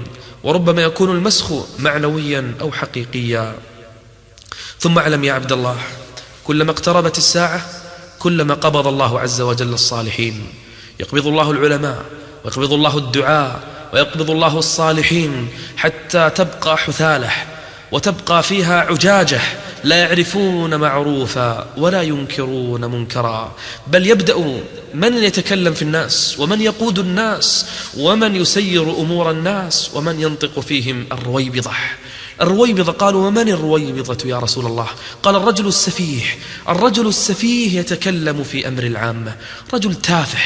وربما يكون المسخ معنويا أو حقيقيا. ثم اعلم يا عبد الله، كلما اقتربت الساعة كلما قبض الله عز وجل الصالحين. يقبض الله العلماء، ويقبض الله الدعاء، ويقبض الله الصالحين، حتى تبقى حثالة وتبقى فيها عجاجة لا يعرفون معروفا ولا ينكرون منكرا، بل يبدأ من يتكلم في الناس، ومن يقود الناس، ومن يسير أمور الناس، ومن ينطق فيهم الرويبضة. الرويبضة، قالوا ومن الرويبضة يا رسول الله؟ قال الرجل السفيه. الرجل السفيه يتكلم في أمر العامة، رجل تافه،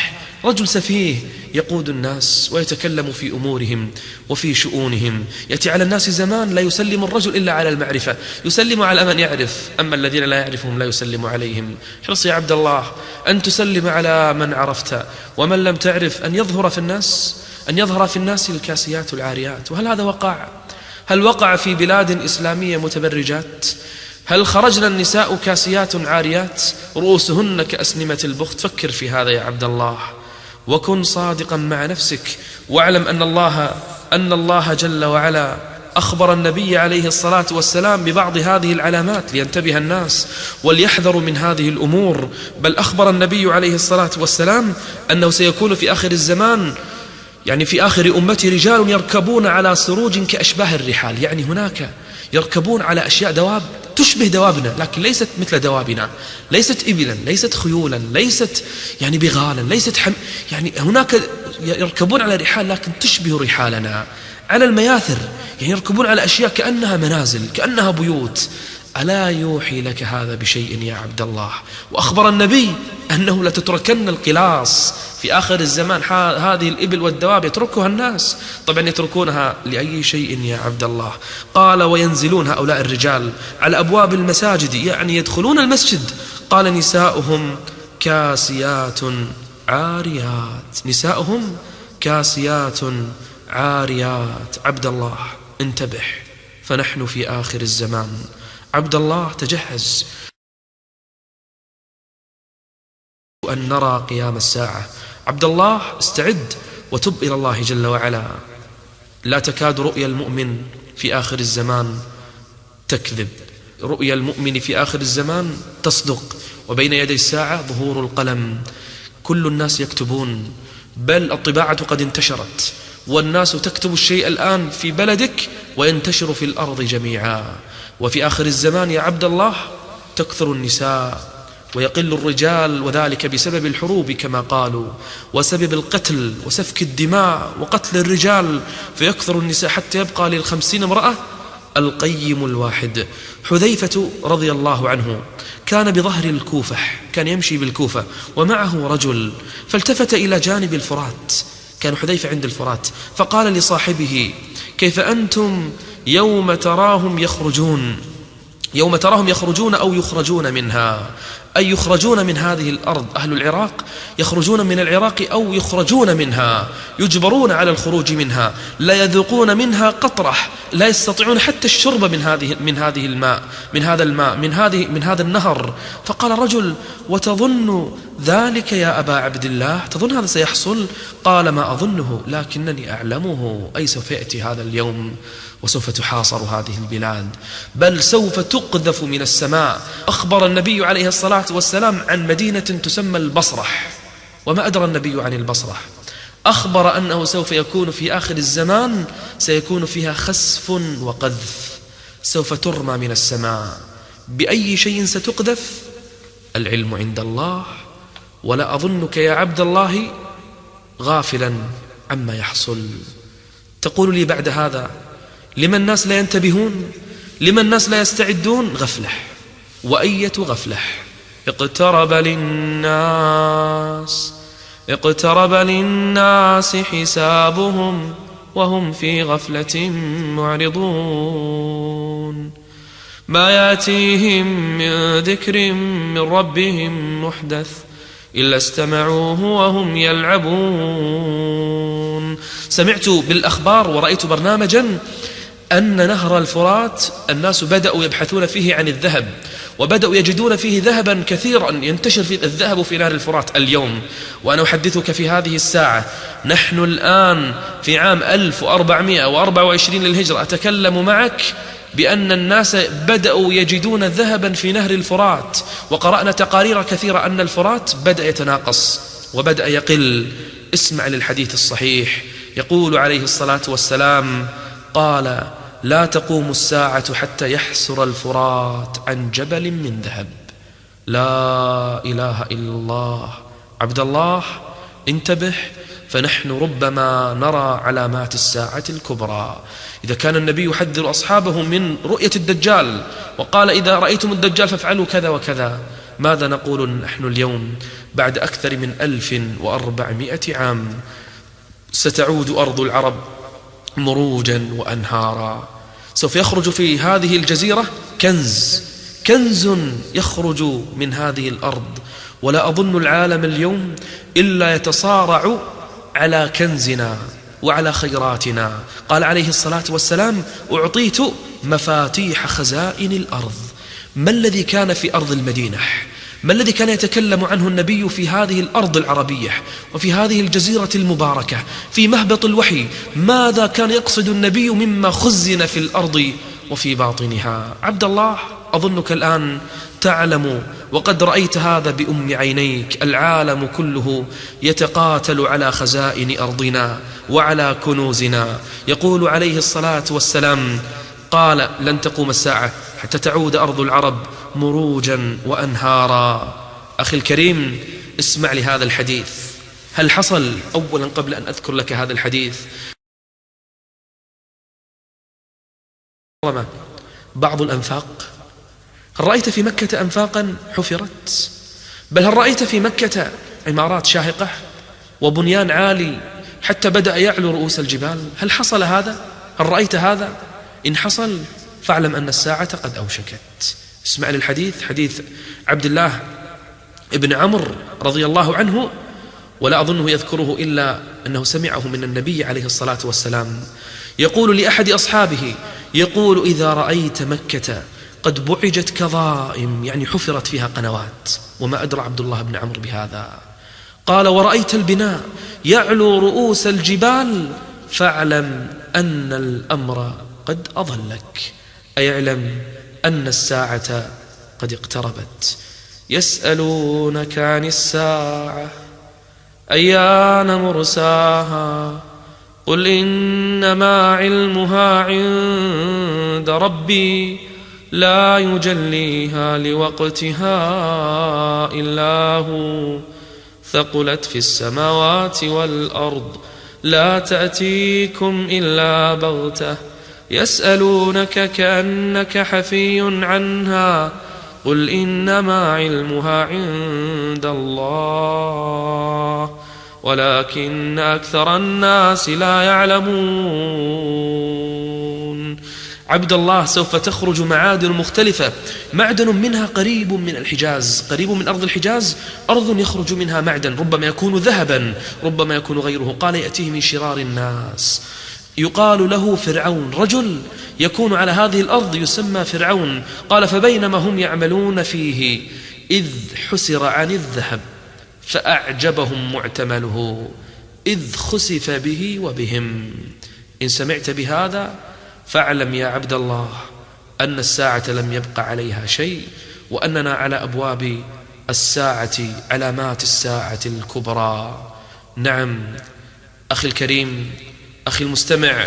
رجل سفيه يقود الناس ويتكلم في أمورهم وفي شؤونهم. يأتي على الناس زمان لا يسلم الرجل إلا على المعرفة، يسلم على من يعرف، أما الذين لا يعرفهم لا يسلم عليهم. حرص يا عبد الله أن تسلم على من عرفت، ومن لم تعرف أن يظهر في الناس الكاسيات العاريات. وهل هذا وقع؟ هل وقع في بلاد إسلامية متبرجات؟ هل خرجنا النساء كاسيات عاريات رؤوسهن كأسنمة البخت؟ فكر في هذا يا عبد الله، وكن صادقا مع نفسك، واعلم أن الله جل وعلا أخبر النبي عليه الصلاة والسلام ببعض هذه العلامات لينتبه الناس وليحذروا من هذه الأمور. بل أخبر النبي عليه الصلاة والسلام أنه سيكون في آخر الزمان، يعني في آخر أمتي، رجال يركبون على سروج كأشباه الرحال، يعني هناك يركبون على أشياء، دواب تشبه دوابنا لكن ليست مثل دوابنا، ليست إبلا، ليست خيولا، ليست يعني بغالا، ليست يعني هناك يركبون على رحال لكن تشبه رحالنا، على المياثر، يعني يركبون على أشياء كأنها منازل، كأنها بيوت. ألا يوحي لك هذا بشيء يا عبد الله؟ وأخبر النبي أنه لتتركن القلاص في آخر الزمان، هذه الإبل والدواب يتركها الناس، طبعا يتركونها لأي شيء يا عبد الله؟ قال وينزلون هؤلاء الرجال على أبواب المساجد، يعني يدخلون المسجد، قال نساؤهم كاسيات عاريات، نساؤهم كاسيات عاريات. عبد الله انتبه، فنحن في آخر الزمان. عبد الله تجهز أن نرى قيام الساعة. عبد الله استعد وتب إلى الله جل وعلا. لا تكاد رؤيا المؤمن في آخر الزمان تكذب، رؤيا المؤمن في آخر الزمان تصدق. وبين يدي الساعة ظهور القلم، كل الناس يكتبون، بل الطباعة قد انتشرت، والناس تكتب الشيء الآن في بلدك وينتشر في الأرض جميعا. وفي آخر الزمان يا عبد الله تكثر النساء ويقل الرجال، وذلك بسبب الحروب كما قالوا، وسبب القتل وسفك الدماء وقتل الرجال، فيكثر النساء حتى يبقى لل50 امرأة القيم الواحد. حذيفة رضي الله عنه كان بظهر الكوفة، كان يمشي بالكوفة ومعه رجل، فالتفت إلى جانب الفرات، كان حذيفة عند الفرات، فقال لصاحبه كيف أنتم يوم تراهم يخرجون أو يخرجون منها، أي يخرجون من هذه الأرض. أهل العراق يخرجون من العراق أو يخرجون منها، يجبرون على الخروج منها، لا يذوقون منها قطرة، لا يستطيعون حتى الشرب من هذا النهر. فقال رجل وتظن ذلك يا أبا عبد الله؟ تظن هذا سيحصل؟ قال ما أظنه لكنني أعلمه، أي سوف يأتي هذا اليوم وسوف تحاصر هذه البلاد، بل سوف تقذف من السماء. أخبر النبي عليه الصلاة والسلام عن مدينة تسمى البصرة، وما أدرى النبي عن البصرة؟ أخبر أنه سوف يكون في آخر الزمان سيكون فيها خسف وقذف، سوف ترمى من السماء. بأي شيء ستقذف؟ العلم عند الله، ولا أظنك يا عبد الله غافلا عما يحصل. تقول لي بعد هذا لما الناس لا ينتبهون؟ لما الناس لا يستعدون؟ غفلة، وأية غفلة. اقترب للناس حسابهم وهم في غفلة معرضون، ما يأتيهم من ذكر من ربهم محدث إلا استمعوه وهم يلعبون. سمعت بالأخبار ورأيت برنامجا أن نهر الفرات الناس بدأوا يبحثون فيه عن الذهب، وبدأوا يجدون فيه ذهبا كثيرا، ينتشر في الذهب في نهر الفرات اليوم. وأنا أحدثك في هذه الساعة نحن الآن في عام 1424 للهجرة، أتكلم معك بأن الناس بدأوا يجدون ذهبا في نهر الفرات، وقرأنا تقارير كثيرة أن الفرات بدأ يتناقص وبدأ يقل. اسمع للحديث الصحيح، يقول عليه الصلاة والسلام قال: لا تقوم الساعة حتى يحسر الفرات عن جبل من ذهب. لا إله إلا الله. عبد الله انتبه، فنحن ربما نرى علامات الساعة الكبرى. إذا كان النبي يحذر أصحابه من رؤية الدجال وقال: إذا رأيتم الدجال فافعلوا كذا وكذا، ماذا نقول نحن اليوم بعد أكثر من 1400 عام؟ ستعود أرض العرب مروجا وأنهارا. سوف يخرج في هذه الجزيرة كنز يخرج من هذه الأرض، ولا أظن العالم اليوم إلا يتصارع على كنزنا وعلى خيراتنا. قال عليه الصلاة والسلام: أعطيت مفاتيح خزائن الأرض. ما الذي كان في أرض المدينة؟ ما الذي كان يتكلم عنه النبي في هذه الأرض العربية وفي هذه الجزيرة المباركة في مهبط الوحي؟ ماذا كان يقصد النبي مما خزن في الأرض وفي باطنها؟ عبد الله، أظنك الآن تعلم وقد رأيت هذا بأم عينيك. العالم كله يتقاتل على خزائن أرضنا وعلى كنوزنا. يقول عليه الصلاة والسلام قال: لن تقوم الساعة حتى تعود أرض العرب مروجا وأنهارا. أخي الكريم، اسمع لهذا الحديث. هل حصل؟ أولا قبل أن أذكر لك هذا الحديث، بعض الأنفاق. هل رأيت في مكة أنفاقا حفرت؟ بل هل رأيت في مكة عمارات شاهقة وبنيان عالي حتى بدأ يعلو رؤوس الجبال؟ هل حصل هذا؟ هل رأيت هذا؟ إن حصل فاعلم أن الساعة قد أوشكت. اسمع للحديث، حديث عبد الله ابن عمرو رضي الله عنه، ولا أظنه يذكره إلا أنه سمعه من النبي عليه الصلاة والسلام. يقول لأحد أصحابه، يقول: إذا رأيت مكة قد بعجت كظائم، يعني حفرت فيها قنوات. وما أدرى عبد الله بن عمرو بهذا. قال: ورأيت البناء يعلو رؤوس الجبال، فاعلم أن الأمر قد أضلك، أي اعلم أن الساعة قد اقتربت. يسألونك عن الساعة أيان مرساها، قل إنما علمها عند ربي لا يجليها لوقتها إلا هو، ثقلت في السماوات والأرض لا تأتيكم إلا بغتة، يسألونك كأنك حفي عنها، قل إنما علمها عند الله ولكن أكثر الناس لا يعلمون. عبد الله، سوف تخرج معادن مختلفة، معدن منها قريب من الحجاز، قريب من أرض الحجاز، أرض يخرج منها معدن ربما يكون ذهبا ربما يكون غيره. قال: يأتيه من شرار الناس يقال له فرعون، رجل يكون على هذه الأرض يسمى فرعون. قال: فبينما هم يعملون فيه إذ حسر عن الذهب فأعجبهم معتمله إذ خسف به وبهم. إن سمعت بهذا فاعلم يا عبد الله أن الساعة لم يبق عليها شيء، وأننا على أبواب الساعة، علامات الساعة الكبرى. نعم أخي الكريم، أخي المستمع،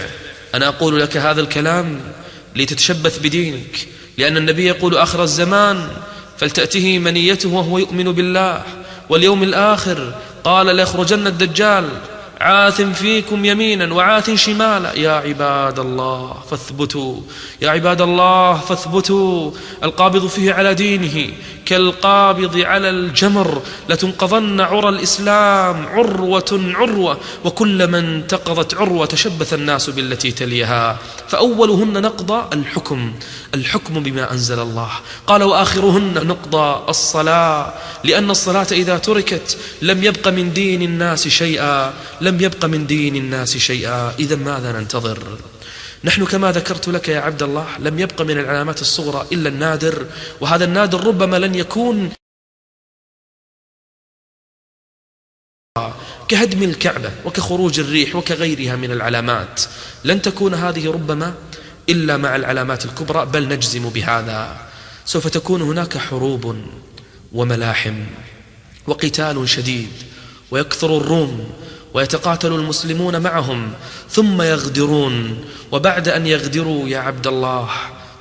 أنا أقول لك هذا الكلام لتتشبث بدينك، لأن النبي يقول: آخر الزمان فلتأته منيته وهو يؤمن بالله واليوم الآخر. قال: ليخرجن الدجال عاث فيكم يمينا وعاث شمالا. يا عباد الله فاثبتوا، يا عباد الله فاثبتوا. القابض فيه على دينه كالقابض على الجمر، لتنقضن عرى الإسلام عروة عروة، وكلما انتقضت عروة تشبث الناس بالتي تليها، فأولهن نقضى الحكم بما أنزل الله. قال: وآخرهن نقضى الصلاة، لأن الصلاة إذا تركت لم يبق من دين الناس شيئا، لم يبق من دين الناس شيئا. إذا ماذا ننتظر؟ نحن كما ذكرت لك يا عبد الله لم يبق من العلامات الصغرى إلا النادر، وهذا النادر ربما لن يكون كهدم الكعبة وكخروج الريح وكغيرها من العلامات، لن تكون هذه ربما إلا مع العلامات الكبرى، بل نجزم بهذا. سوف تكون هناك حروب وملاحم وقتال شديد، ويكثر الروم ويتقاتل المسلمون معهم ثم يغدرون، وبعد أن يغدروا يا عبد الله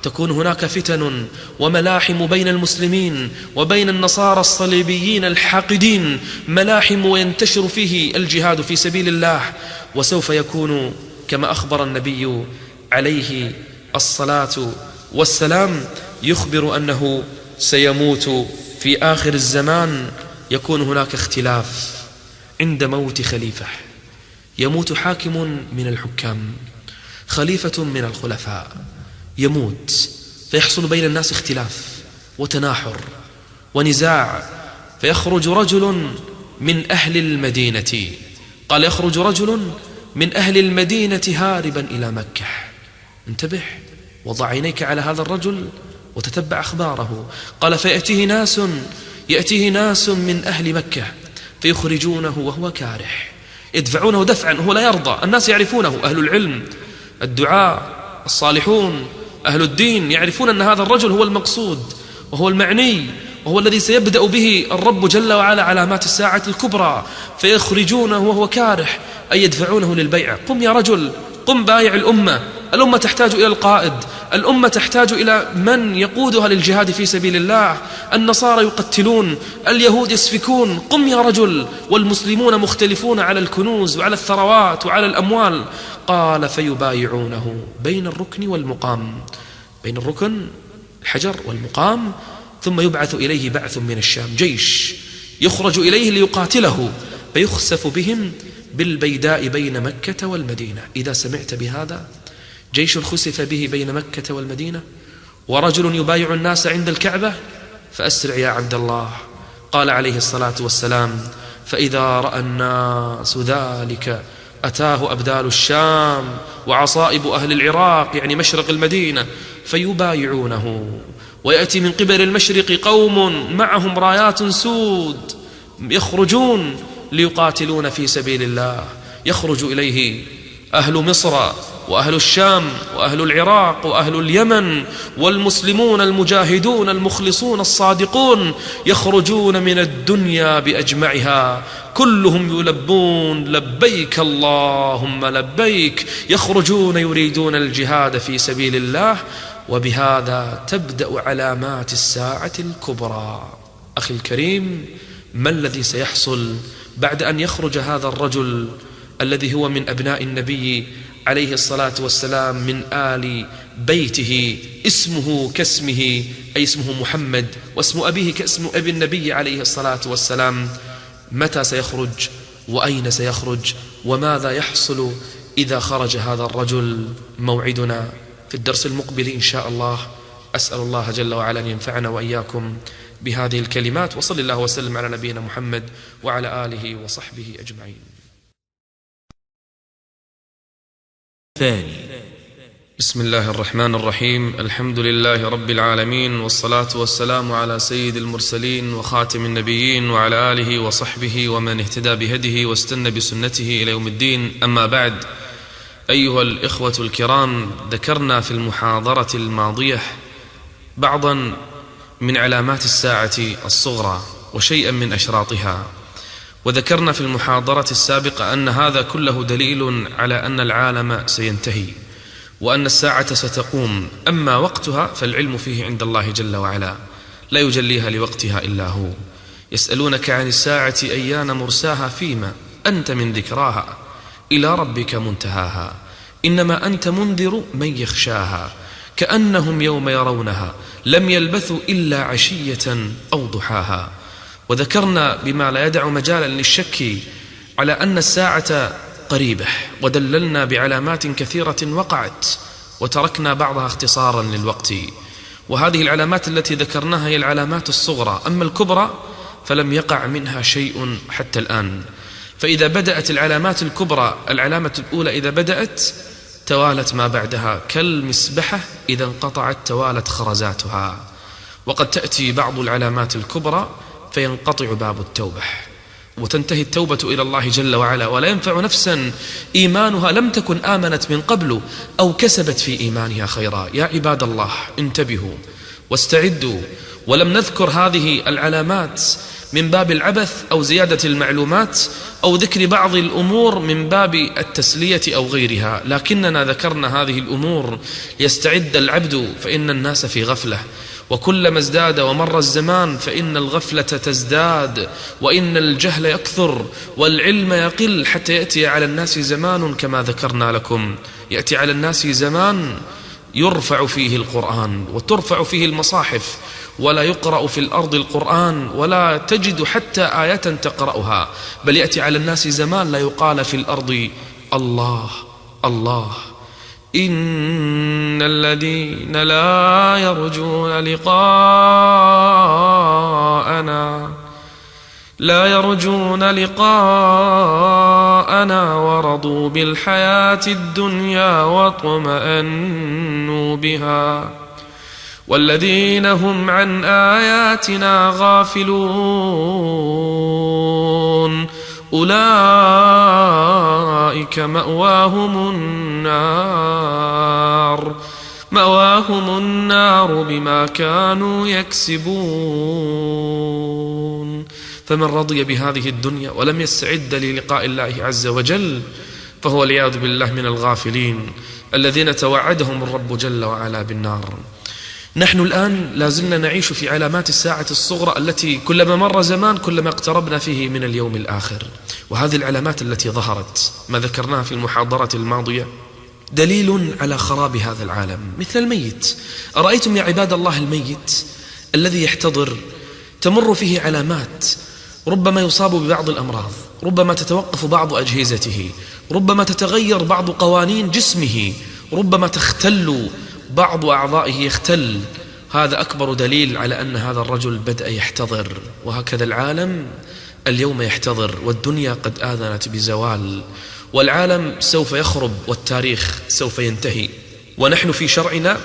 تكون هناك فتن وملاحم بين المسلمين وبين النصارى الصليبيين الحاقدين، ملاحم وينتشر فيه الجهاد في سبيل الله. وسوف يكون كما أخبر النبي عليه الصلاة والسلام، يخبر أنه سيموت في آخر الزمان، يكون هناك اختلاف عند موت خليفة، يموت حاكم من الحكام، خليفة من الخلفاء يموت، فيحصل بين الناس اختلاف وتناحر ونزاع، فيخرج رجل من أهل المدينة، قال يخرج رجل من أهل المدينة هاربا إلى مكة. انتبه، وضع عينيك على هذا الرجل وتتبع أخباره. قال فيأتيه ناس من أهل مكة فيخرجونه وهو كارح، يدفعونه دفعا وهو لا يرضى. الناس يعرفونه، أهل العلم، الدعاء، الصالحون، أهل الدين يعرفون أن هذا الرجل هو المقصود وهو المعني وهو الذي سيبدأ به الرب جل وعلا علامات الساعة الكبرى، فيخرجونه وهو كارح، أي يدفعونه للبيع. قم يا رجل، قم بايع الأمة. الأمة تحتاج إلى القائد، الأمة تحتاج إلى من يقودها للجهاد في سبيل الله. النصارى يقتلون، اليهود يسفكون، قم يا رجل. والمسلمون مختلفون على الكنوز وعلى الثروات وعلى الأموال. قال فيبايعونه بين الركن والمقام، بين الركن الحجر والمقام، ثم يبعث إليه بعث من الشام، جيش يخرج إليه ليقاتله، فيخسف بهم بالبيداء بين مكة والمدينة. إذا سمعت بهذا، جيش خسف به بين مكة والمدينة ورجل يبايع الناس عند الكعبة، فأسرع يا عبد الله. قال عليه الصلاة والسلام فإذا رأى الناس ذلك أتاه أبدال الشام وعصائب أهل العراق، يعني مشرق المدينة، فيبايعونه. ويأتي من قبل المشرق قوم معهم رايات سود يخرجون ليقاتلون في سبيل الله، يخرج إليه أهل مصر وأهل الشام وأهل العراق وأهل اليمن والمسلمون المجاهدون المخلصون الصادقون، يخرجون من الدنيا بأجمعها، كلهم يلبون لبيك اللهم لبيك، يخرجون يريدون الجهاد في سبيل الله. وبهذا تبدأ علامات الساعة الكبرى. أخي الكريم، ما الذي سيحصل بعد أن يخرج هذا الرجل الذي هو من أبناء النبي عليه الصلاة والسلام من آل بيته، اسمه كاسمه، أي اسمه محمد، واسم أبيه كاسم أبي النبي عليه الصلاة والسلام؟ متى سيخرج وأين سيخرج وماذا يحصل إذا خرج هذا الرجل؟ موعدنا في الدرس المقبل إن شاء الله. أسأل الله جل وعلا أن ينفعنا وإياكم بهذه الكلمات، وصلى الله وسلم على نبينا محمد وعلى آله وصحبه أجمعين. ثاني. بسم الله الرحمن الرحيم. الحمد لله رب العالمين، والصلاة والسلام على سيد المرسلين وخاتم النبيين وعلى آله وصحبه ومن اهتدى بهديه واستنى بسنته إلى يوم الدين. أما بعد، أيها الإخوة الكرام، ذكرنا في المحاضرة الماضية بعضا من علامات الساعة الصغرى وشيئا من أشراطها، وذكرنا في المحاضرة السابقة أن هذا كله دليل على أن العالم سينتهي وأن الساعة ستقوم، أما وقتها فالعلم فيه عند الله جل وعلا، لا يجليها لوقتها إلا هو. يسألونك عن الساعة أيان مرساها، فيما أنت من ذكراها، إلى ربك منتهاها، إنما أنت منذر من يخشاها، كأنهم يوم يرونها لم يلبثوا إلا عشية أو ضحاها. وذكرنا بما لا يدع مجالا للشك على أن الساعة قريبة، ودللنا بعلامات كثيرة وقعت وتركنا بعضها اختصارا للوقت. وهذه العلامات التي ذكرناها هي العلامات الصغرى، أما الكبرى فلم يقع منها شيء حتى الآن. فإذا بدأت العلامات الكبرى، العلامة الأولى إذا بدأت توالت ما بعدها كالمسبحة إذا انقطعت توالت خرزاتها. وقد تأتي بعض العلامات الكبرى فينقطع باب التوبة، وتنتهي التوبة إلى الله جل وعلا، ولا ينفع نفسا إيمانها لم تكن آمنت من قبل أو كسبت في إيمانها خيرا. يا عباد الله انتبهوا واستعدوا. ولم نذكر هذه العلامات من باب العبث أو زيادة المعلومات أو ذكر بعض الأمور من باب التسلية أو غيرها، لكننا ذكرنا هذه الأمور ليستعد العبد، فإن الناس في غفلة، وكلما ازداد ومر الزمان فإن الغفلة تزداد، وإن الجهل يكثر والعلم يقل، حتى يأتي على الناس زمان كما ذكرنا لكم، يأتي على الناس زمان يرفع فيه القرآن وترفع فيه المصاحف، ولا يقرأ في الأرض القرآن ولا تجد حتى آية تقرأها، بل يأتي على الناس زمان لا يقال في الأرض الله الله. إن الذين لا يرجون لقاءنا ورضوا بالحياة الدنيا واطمأنوا بها، والذين هم عن آياتنا غافلون أولئك مأواهم النار بما كانوا يكسبون. فمن رضي بهذه الدنيا ولم يستعد للقاء الله عز وجل فهو والعياذ بالله من الغافلين الذين توعدهم الرب جل وعلا بالنار. نحن الآن لازلنا نعيش في علامات الساعة الصغرى التي كلما مر زمان كلما اقتربنا فيه من اليوم الآخر. وهذه العلامات التي ظهرت ما ذكرناها في المحاضرة الماضية دليل على خراب هذا العالم، مثل الميت. أرأيتم يا عباد الله الميت الذي يحتضر تمر فيه علامات، ربما يصاب ببعض الأمراض، ربما تتوقف بعض أجهزته، ربما تتغير بعض قوانين جسمه، ربما تختل بعض أعضائه يختل. هذا أكبر دليل على أن هذا الرجل بدأ يحتضر. وهكذا العالم اليوم يحتضر، والدنيا قد آذنت بزوال، والعالم سوف يخرب والتاريخ سوف ينتهي. ونحن في شرعنا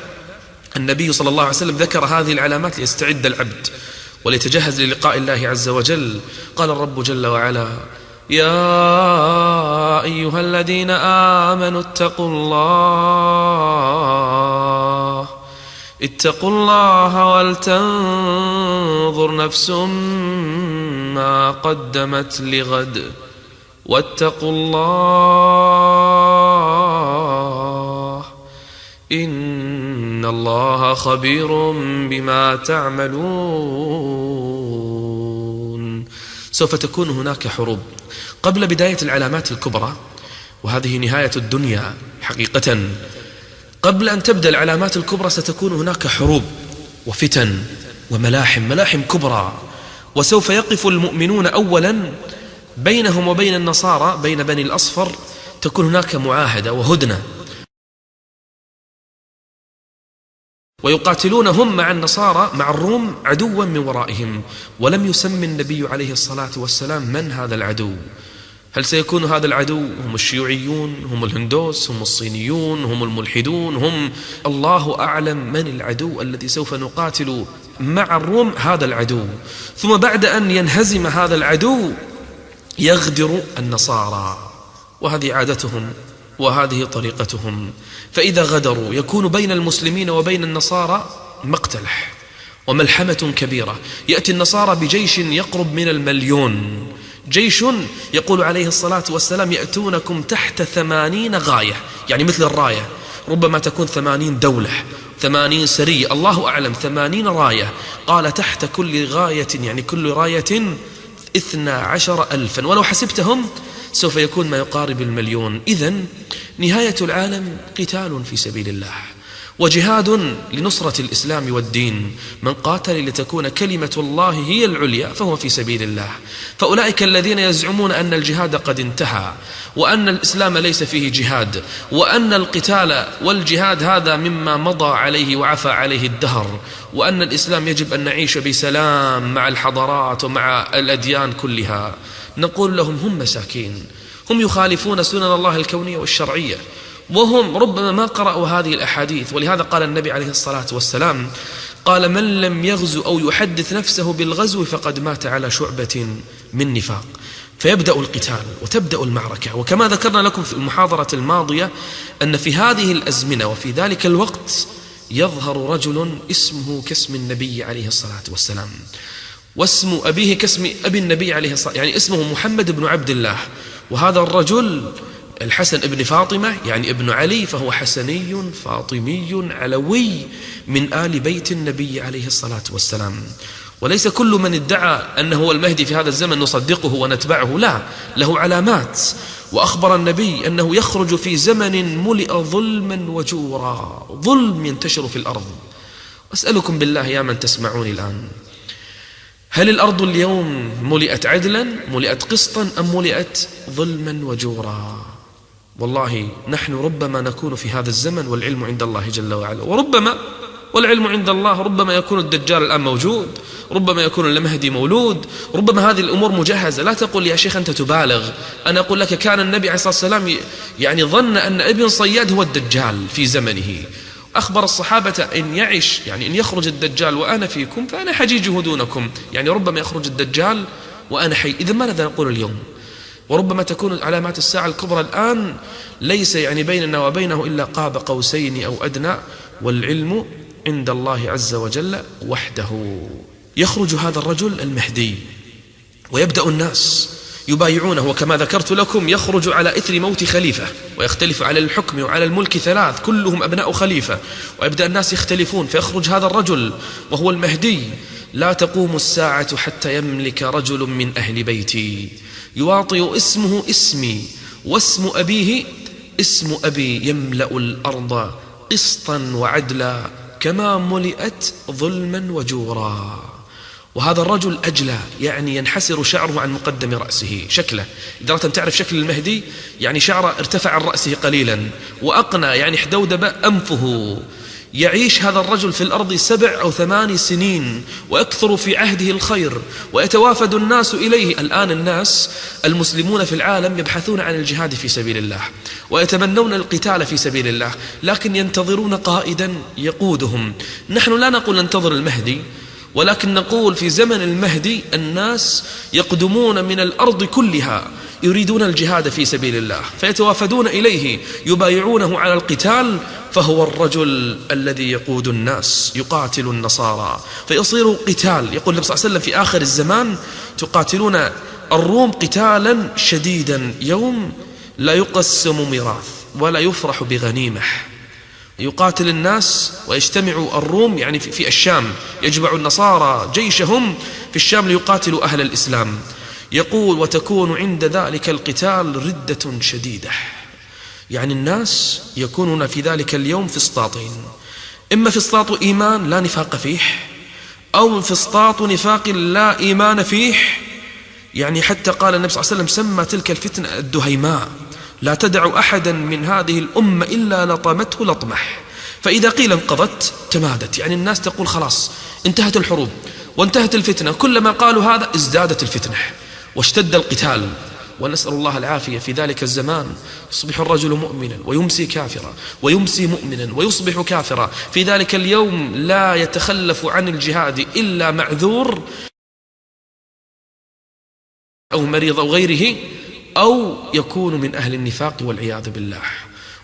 النبي صلى الله عليه وسلم ذكر هذه العلامات ليستعد العبد وليتجهز للقاء الله عز وجل. قال الرب جل وعلا: يا أيها الذين آمنوا اتقوا الله ولتنظر نفس ما قدمت لغد واتقوا الله إن الله خبير بما تعملون. سوف تكون هناك حروب قبل بداية العلامات الكبرى، وهذه نهاية الدنيا حقيقة. قبل أن تبدأ العلامات الكبرى ستكون هناك حروب وفتن وملاحم كبرى، وسوف يقف المؤمنون أولا بينهم وبين النصارى، بين بني الأصفر تكون هناك معاهدة وهدنة، ويقاتلونهم مع النصارى مع الروم عدوا من ورائهم. ولم يسمي النبي عليه الصلاة والسلام من هذا العدو. هل سيكون هذا العدو هم الشيوعيون، هم الهندوس، هم الصينيون، هم الملحدون، هم الله أعلم من العدو الذي سوف نقاتل مع الروم هذا العدو. ثم بعد أن ينهزم هذا العدو يغدر النصارى، وهذه عادتهم وهذه طريقتهم. فإذا غدروا يكون بين المسلمين وبين النصارى مقتلح وملحمة كبيرة. يأتي النصارى بجيش يقرب من 1,000,000، جيش يقول عليه الصلاة والسلام يأتونكم تحت 80 غاية، يعني مثل الراية، ربما تكون 80 دولة، 80 سرية، الله أعلم، 80 راية. قال تحت كل غاية، يعني كل راية 12,000، ولو حسبتهم سوف يكون ما يقارب 1,000,000. إذن نهاية العالم قتال في سبيل الله وجهاد لنصرة الإسلام والدين. من قاتل لتكون كلمة الله هي العليا فهو في سبيل الله. فأولئك الذين يزعمون أن الجهاد قد انتهى، وأن الإسلام ليس فيه جهاد، وأن القتال والجهاد هذا مما مضى عليه وعفى عليه الدهر، وأن الإسلام يجب أن نعيش بسلام مع الحضارات ومع الأديان كلها، نقول لهم هم مساكين، هم يخالفون سنن الله الكونية والشرعية، وهم ربما ما قرأوا هذه الأحاديث. ولهذا قال النبي عليه الصلاة والسلام، قال: من لم يغزو أو يحدث نفسه بالغزو فقد مات على شعبة من نفاق. فيبدأ القتال وتبدأ المعركة. وكما ذكرنا لكم في المحاضرة الماضية أن في هذه الأزمنة وفي ذلك الوقت يظهر رجل اسمه كاسم النبي عليه الصلاة والسلام، واسم أبيه كاسم أبي النبي عليه الصلاة، يعني اسمه محمد بن عبد الله. وهذا الرجل الحسن ابن فاطمة يعني ابن علي، فهو حسني فاطمي علوي من آل بيت النبي عليه الصلاة والسلام. وليس كل من ادعى أنه هو المهدي في هذا الزمن نصدقه ونتبعه، لا، له علامات. وأخبر النبي أنه يخرج في زمن ملئ ظلما وجورا، ظلم ينتشر في الأرض. أسألكم بالله يا من تسمعوني الآن، هل الأرض اليوم ملئت عدلا، ملئت قسطا، أم ملئت ظلما وجورا؟ والله نحن ربما نكون في هذا الزمن والعلم عند الله جل وعلا، وربما والعلم عند الله ربما يكون الدجال الآن موجود، ربما يكون المهدي مولود، ربما هذه الأمور مجهزة. لا تقول يا شيخ أنت تبالغ، أنا أقول لك كان النبي عليه الصلاة والسلام يعني ظن أن ابن صياد هو الدجال في زمنه، أخبر الصحابة إن يعش يعني إن يخرج الدجال وأنا فيكم فأنا حجيجه دونكم، يعني ربما يخرج الدجال وأنا حي. إذن ماذا نقول اليوم؟ وربما تكون علامات الساعة الكبرى الآن ليس يعني بيننا وبينه إلا قاب قوسين أو أدنى، والعلم عند الله عز وجل وحده. يخرج هذا الرجل المهدي ويبدأ الناس يبايعونه، وكما ذكرت لكم يخرج على إثر موت خليفة، ويختلف على الحكم وعلى الملك ثلاث كلهم أبناء خليفة، ويبدأ الناس يختلفون، فيخرج هذا الرجل وهو المهدي. لا تقوم الساعة حتى يملك رجل من أهل بيتي يواطئ اسمه اسمي واسم أبيه اسم أبي، يملأ الأرض قسطا وعدلا كما ملئت ظلما وجورا. وهذا الرجل أجلى، يعني ينحسر شعره عن مقدم رأسه، شكله إذا أردت أن تعرف شكل المهدي يعني شعره ارتفع عن رأسه قليلا، وأقنى يعني احدودب أنفه. يعيش هذا الرجل في الأرض 7 أو 8 سنين، ويكثر في عهده الخير، ويتوافد الناس إليه. الآن الناس المسلمون في العالم يبحثون عن الجهاد في سبيل الله، ويتمنون القتال في سبيل الله، لكن ينتظرون قائدا يقودهم. نحن لا نقول ننتظر المهدي، ولكن نقول في زمن المهدي الناس يقدمون من الأرض كلها يريدون الجهاد في سبيل الله، فيتوافدون إليه يبايعونه على القتال، فهو الرجل الذي يقود الناس يقاتل النصارى، فيصير قتال. يقول النبي صلى الله عليه وسلم في آخر الزمان تقاتلون الروم قتالا شديدا، يوم لا يقسم ميراث ولا يفرح بغنيمة. يقاتل الناس ويجتمع الروم يعني في الشام، يجمع النصارى جيشهم في الشام ليقاتلوا أهل الإسلام. يقول وتكون عند ذلك القتال ردة شديدة، يعني الناس يكونون في ذلك اليوم فسطاطين، إما فسطاط إيمان لا نفاق فيه، أو فسطاط نفاق لا إيمان فيه. يعني حتى قال النبي صلى الله عليه وسلم سمى تلك الفتنة الدهيماء، لا تدع أحدا من هذه الأمة إلا لطمته لطمة، فإذا قيل انقضت تمادت، يعني الناس تقول خلاص انتهت الحروب وانتهت الفتنة، كلما قالوا هذا ازدادت الفتنة واشتد القتال. ونسأل الله العافية. في ذلك الزمان يصبح الرجل مؤمنا ويمسي كافرا، ويمسي مؤمنا ويصبح كافرا. في ذلك اليوم لا يتخلف عن الجهاد إلا معذور أو مريض أو غيره، أو يكون من أهل النفاق والعياذ بالله.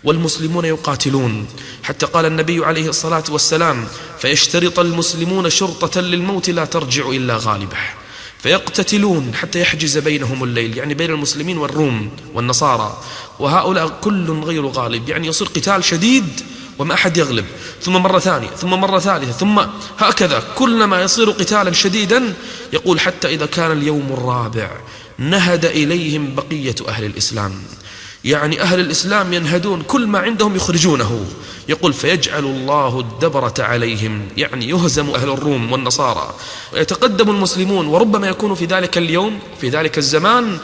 والمسلمون يقاتلون، حتى قال النبي عليه الصلاة والسلام فيشترط المسلمون شرطة للموت لا ترجع إلا غالبه، فيقتتلون حتى يحجز بينهم الليل، يعني بين المسلمين والروم والنصارى، وهؤلاء كل غير غالب، يعني يصير قتال شديد وما أحد يغلب، ثم مرة ثانية ثم مرة ثالثة، ثم هكذا كلما يصير قتالا شديدا. يقول حتى إذا كان اليوم الرابع نهد إليهم بقية أهل الإسلام، يعني أهل الإسلام ينهدون كل ما عندهم يخرجونه. يقول فيجعل الله الدبرة عليهم، يعني يهزم أهل الروم والنصارى ويتقدم المسلمون. وربما يكون في ذلك اليوم في ذلك الزمان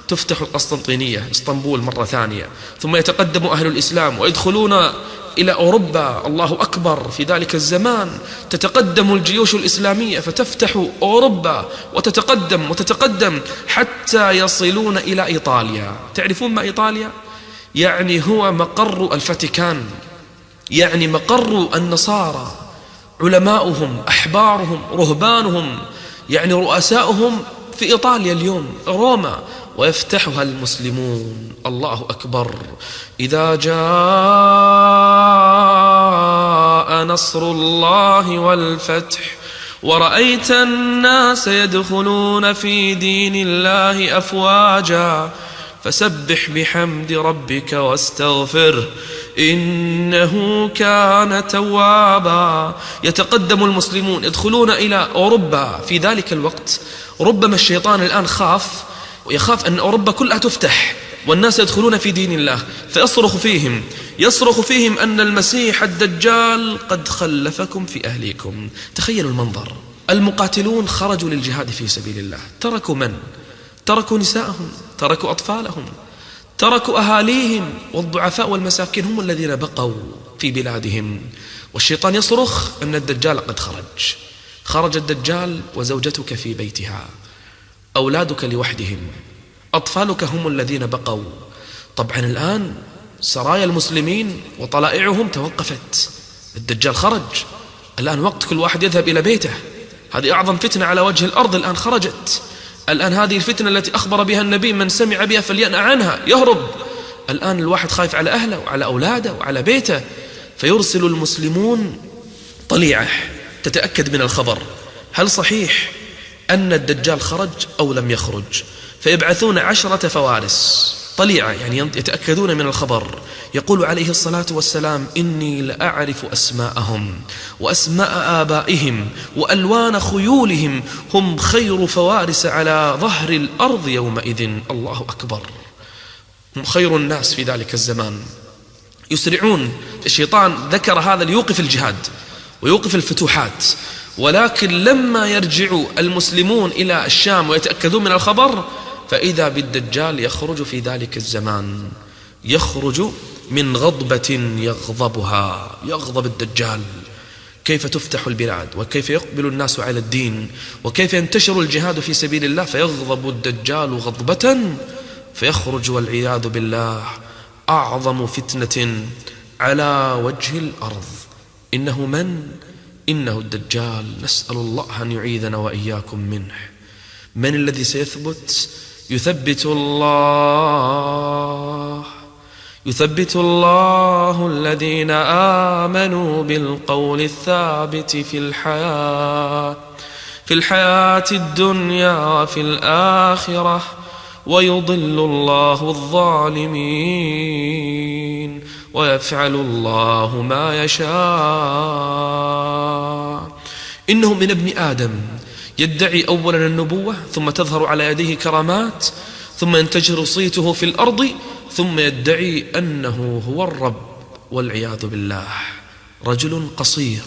تفتح القسطنطينية اسطنبول مرة ثانية، ثم يتقدم أهل الإسلام ويدخلون إلى أوروبا. الله أكبر. في ذلك الزمان تتقدم الجيوش الإسلامية فتفتح أوروبا وتتقدم وتتقدم حتى يصلون إلى إيطاليا. تعرفون ما إيطاليا؟ يعني هو مقر الفاتيكان، يعني مقر النصارى، علماؤهم، أحبارهم، رهبانهم، يعني رؤساؤهم في إيطاليا اليوم روما ويفتحها المسلمون. الله أكبر. إذا جاء نصر الله والفتح ورأيت الناس يدخلون في دين الله أفواجا فسبح بحمد ربك واستغفره إنه كان توابا. يتقدم المسلمون يدخلون إلى أوروبا في ذلك الوقت. ربما الشيطان الآن يخاف أن أوروبا كلها تفتح والناس يدخلون في دين الله، يصرخ فيهم أن المسيح الدجال قد خلفكم في أهليكم. تخيلوا المنظر. المقاتلون خرجوا للجهاد في سبيل الله، تركوا من؟ تركوا نساءهم، تركوا أطفالهم، تركوا أهاليهم، والضعفاء والمساكين هم الذين بقوا في بلادهم. والشيطان يصرخ أن الدجال قد خرج الدجال وزوجتك في بيتها، أولادك لوحدهم، أطفالك هم الذين بقوا. طبعا الآن سرايا المسلمين وطلائعهم توقفت، الدجال خرج، الآن وقت كل واحد يذهب إلى بيته. هذه أعظم فتنة على وجه الأرض الآن خرجت. الآن هذه الفتنة التي أخبر بها النبي من سمع بها فلينأ عنها يهرب. الآن الواحد خايف على أهله وعلى أولاده وعلى بيته، فيرسل المسلمون طليعة تتأكد من الخبر، هل صحيح أن الدجال خرج أو لم يخرج؟ فيبعثون 10 فوارس طليعة، يعني يتأكدون من الخبر. يقول عليه الصلاة والسلام إني لأعرف أسماءهم وأسماء آبائهم وألوان خيولهم، هم خير فوارس على ظهر الأرض يومئذ. الله أكبر. هم خير الناس في ذلك الزمان. يسرعون. الشيطان ذكر هذا ليوقف الجهاد ويوقف الفتوحات، ولكن لما يرجع المسلمون إلى الشام ويتأكدون من الخبر فإذا بالدجال يخرج في ذلك الزمان، يخرج من غضبة يغضب الدجال. كيف تفتح البلاد وكيف يقبل الناس على الدين وكيف ينتشر الجهاد في سبيل الله، فيغضب الدجال غضبة فيخرج والعياذ بالله أعظم فتنة على وجه الأرض. إنه الدجال. نسأل الله أن يعيذنا وإياكم منه. من الذي سيثبت؟ يثبت الله الذين آمنوا بالقول الثابت في الحياة الدنيا وفي الآخرة، ويضل الله الظالمين ويفعل الله ما يشاء. إنه من ابن آدم يدعي أولا النبوة، ثم تظهر على يديه كرامات، ثم ينتشر صيته في الأرض، ثم يدعي أنه هو الرب والعياذ بالله. رجل قصير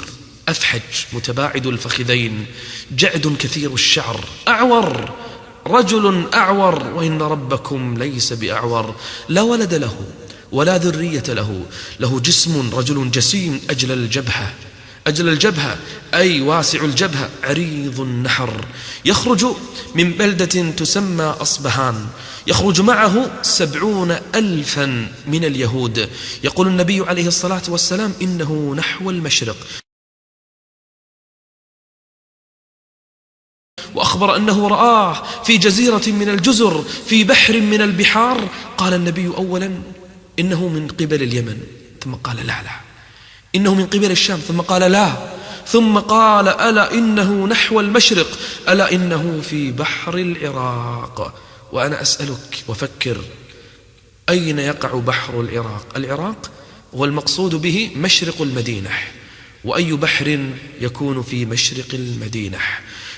أفحج متباعد الفخذين، جعد كثير الشعر، أعور، رجل أعور، وإن ربكم ليس بأعور، لا ولد له ولا ذرية له جسم، رجل جسيم أجل الجبهة أي واسع الجبهة، عريض النحر. يخرج من بلدة تسمى أصبهان، يخرج معه 70,000 من اليهود. يقول النبي عليه الصلاة والسلام إنه نحو المشرق، وأخبر أنه رآه في جزيرة من الجزر في بحر من البحار. قال النبي أولا إنه من قبل اليمن، ثم قال لا إنه من قبل الشام، ثم قال لا، ثم قال ألا إنه نحو المشرق، ألا إنه في بحر العراق. وأنا أسألك وفكر، أين يقع بحر العراق؟ العراق والمقصود به مشرق المدينة، وأي بحر يكون في مشرق المدينة؟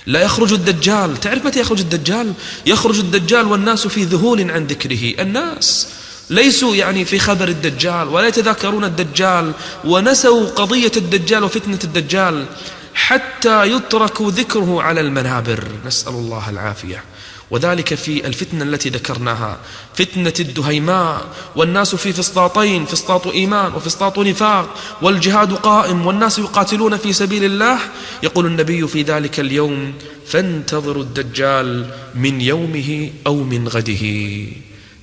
لا يخرج الدجال. تعرف متى يخرج الدجال؟ يخرج الدجال والناس في ذهول عن ذكره. الناس ليسوا يعني في خبر الدجال ولا يتذاكرون الدجال، ونسوا قضية الدجال وفتنة الدجال حتى يترك ذكره على المنابر. نسأل الله العافية. وذلك في الفتنة التي ذكرناها، فتنة الدهيماء، والناس في فسطاطين، فسطاط إيمان وفسطاط نفاق، والجهاد قائم والناس يقاتلون في سبيل الله. يقول النبي في ذلك اليوم فانتظروا الدجال من يومه أو من غده.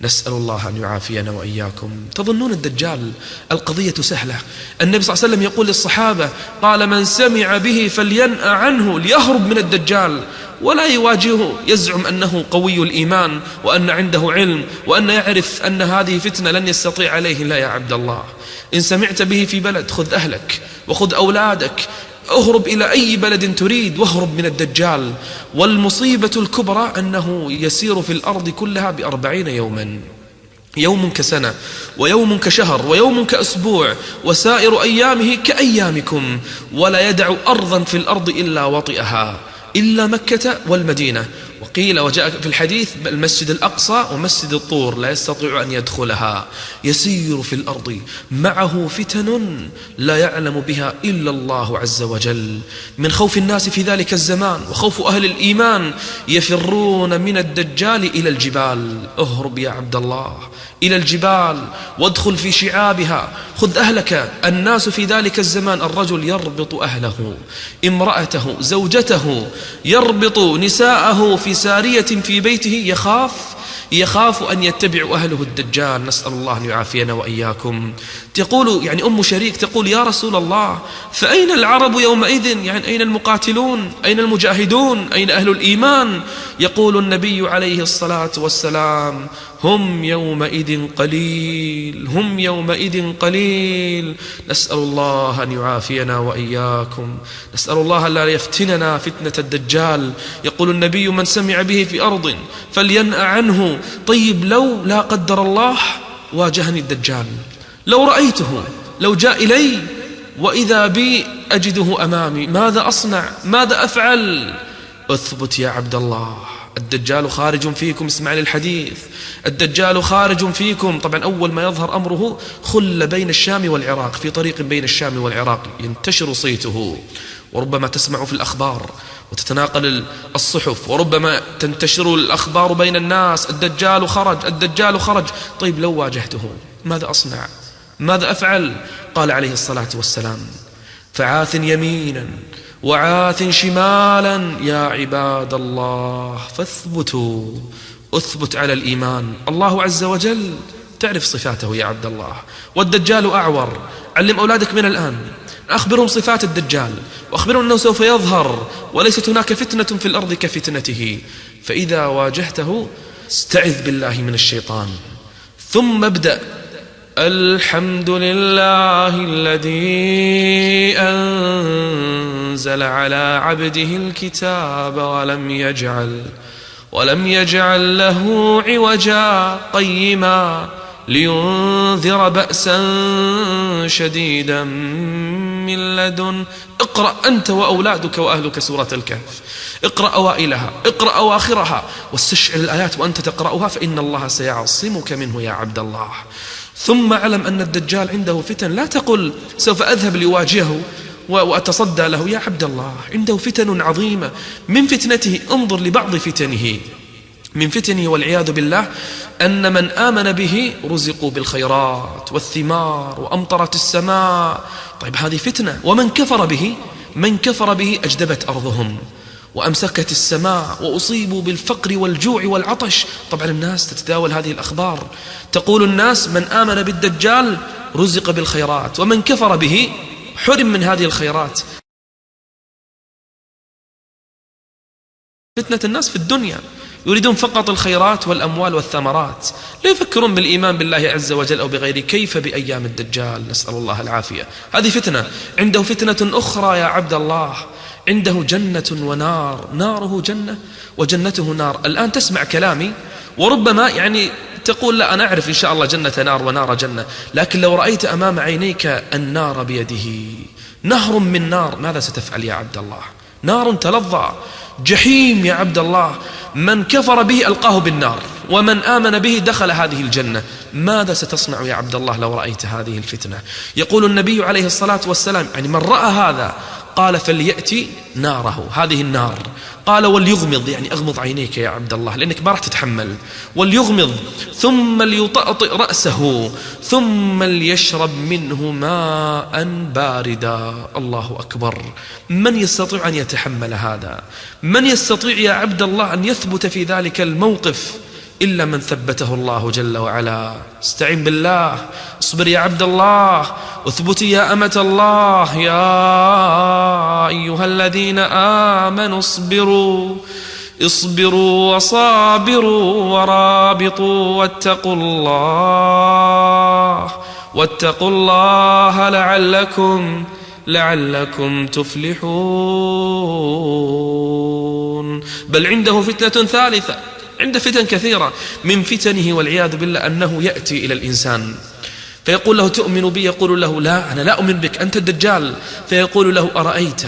نسأل الله أن يعافينا وإياكم. تظنون الدجال القضية سهلة؟ النبي صلى الله عليه وسلم يقول للصحابة، قال من سمع به فلينأ عنه، ليهرب من الدجال. ولا يواجهه يزعم أنه قوي الإيمان وأن عنده علم وأن يعرف أن هذه فتنة لن يستطيع عليه. لا يا عبد الله، إن سمعت به في بلد خذ أهلك وخذ أولادك، اهرب إلى أي بلد تريد واهرب من الدجال. والمصيبة الكبرى أنه يسير في الأرض كلها ب40 يوما، يوم كسنة ويوم كشهر ويوم كأسبوع، وسائر أيامه كأيامكم، ولا يدع أرضا في الأرض إلا وطئها إلا مكة والمدينة. وقيل وجاء في الحديث المسجد الأقصى ومسجد الطور لا يستطيع أن يدخلها. يسير في الأرض معه فتن لا يعلم بها إلا الله عز وجل. من خوف الناس في ذلك الزمان وخوف أهل الإيمان يفرون من الدجال إلى الجبال. اهرب يا عبد الله إلى الجبال وادخل في شعابها، خذ أهلك. الناس في ذلك الزمان الرجل يربط أهله، امرأته، زوجته، يربط نساءه في سارية في بيته، يخاف أن يتبع أهله الدجال. نسأل الله أن يعافينا وإياكم. تقول يعني أم شريك تقول يا رسول الله فأين العرب يومئذ؟ يعني أين المقاتلون؟ أين المجاهدون؟ أين أهل الإيمان؟ يقول النبي عليه الصلاة والسلام هم يومئذ قليل، هم يومئذ قليل. نسأل الله أن يعافينا وإياكم. نسأل الله لا يفتننا فتنة الدجال. يقول النبي من سمع به في أرض فلينأ عنه. طيب لو لا قدر الله واجهني الدجال، لو رأيته، لو جاء إلي وإذا بي أجده أمامي، ماذا أصنع؟ ماذا أفعل؟ أثبت يا عبد الله، الدجال خارج فيكم. اسمع للحديث، الدجال خارج فيكم. طبعا أول ما يظهر أمره خل بين الشام والعراق، في طريق بين الشام والعراق ينتشر صيته، وربما تسمع في الأخبار وتتناقل الصحف، وربما تنتشر الأخبار بين الناس الدجال خرج، الدجال خرج. طيب لو واجهته ماذا أصنع؟ ماذا أفعل؟ قال عليه الصلاة والسلام فعاث يمينا وعاث شمالا يا عباد الله فاثبتوا. اثبت على الإيمان. الله عز وجل تعرف صفاته يا عبد الله. والدجال أعور، علم أولادك من الآن، أخبرهم صفات الدجال وأخبرهم أنه سوف يظهر وليست هناك فتنة في الأرض كفتنته. فإذا واجهته استعذ بالله من الشيطان، ثم ابدأ الحمد لله الذي أنزل على عبده الكتاب ولم يجعل له عوجا قيما لينذر بأسا شديدا من لدن. اقرأ أنت وأولادك وأهلك سورة الكهف، اقرأ أوائلها، اقرأ أواخرها، واستشعر الآيات وأنت تقرأها، فإن الله سيعصمك منه يا عبد الله. ثم اعلم أن الدجال عنده فتن. لا تقل سوف أذهب لواجهه وأتصدى له. يا عبد الله عنده فتن عظيمة. من فتنته انظر لبعض فتنه، من فتنه والعياذ بالله أن من آمن به رزقوا بالخيرات والثمار وأمطرت السماء. طيب هذه فتنة. ومن كفر به أجدبت أرضهم وأمسكت السماء وأصيبوا بالفقر والجوع والعطش. طبعا الناس تتداول هذه الأخبار، تقول الناس من آمن بالدجال رزق بالخيرات ومن كفر به حرم من هذه الخيرات. فتنة الناس في الدنيا يريدون فقط الخيرات والأموال والثمرات، لا يفكرون بالإيمان بالله عز وجل أو بغيره. كيف بأيام الدجال؟ نسأل الله العافية. هذه فتنة. عنده فتنة أخرى يا عبد الله، عنده جنة ونار، ناره جنة وجنته نار. الآن تسمع كلامي وربما يعني تقول لا أنا أعرف إن شاء الله جنة نار ونار جنة، لكن لو رأيت أمام عينيك النار بيده، نهر من نار، ماذا ستفعل يا عبد الله؟ نار تلظى، جحيم يا عبد الله. من كفر به ألقاه بالنار ومن آمن به دخل هذه الجنة. ماذا ستصنع يا عبد الله لو رأيت هذه الفتنة؟ يقول النبي عليه الصلاة والسلام يعني من رأى هذا قال فليأتي ناره، هذه النار. قال وليغمض، يعني أغمض عينيك يا عبد الله لأنك ما راح تتحمل، وليغمض ثم ليطأطئ رأسه ثم ليشرب منه ماء باردا. الله أكبر. من يستطيع أن يتحمل هذا؟ من يستطيع يا عبد الله أن يثبت في ذلك الموقف إلا من ثبته الله جل وعلا. استعن بالله اصبر يا عبد الله، اثبتي يا أمة الله، يا أيها الذين آمنوا اصبروا وصابروا ورابطوا واتقوا الله لعلكم تفلحون. بل عنده فتنة ثالثة، عنده فتن كثيرة. من فتنه والعياذ بالله أنه يأتي إلى الإنسان فيقول له تؤمن بي؟ يقول له لا، أنا لا أؤمن بك، أنت الدجال. فيقول له أرأيت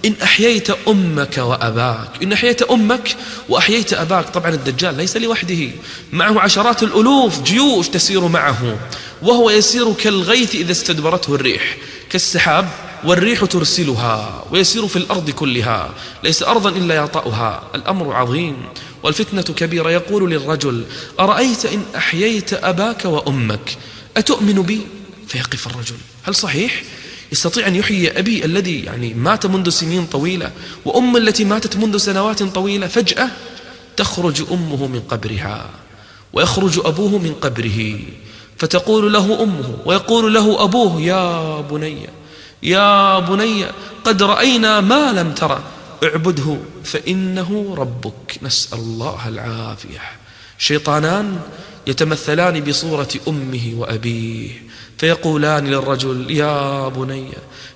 إن أحييت أمك وأباك، إن أحييت أمك وأحييت أباك. طبعا الدجال ليس لوحده، معه عشرات الألوف، جيوش تسير معه، وهو يسير كالغيث إذا استدبرته الريح، كالسحاب والريح ترسلها، ويسير في الأرض كلها، ليس أرضا إلا يطأها. الأمر عظيم والفتنة كبيرة. يقول للرجل أرأيت إن أحييت أباك وأمك أتؤمن بي؟ فيقف الرجل، هل صحيح يستطيع أن يحيي أبي الذي مات منذ سنين طويلة، وأم التي ماتت منذ سنوات طويلة؟ فجأة تخرج أمه من قبرها ويخرج أبوه من قبره، فتقول له أمه ويقول له أبوه يا بني قد رأينا ما لم ترى، اعبده فإنه ربك. نسأل الله العافية. شيطانان يتمثلان بصورة أمه وأبيه، فيقولان للرجل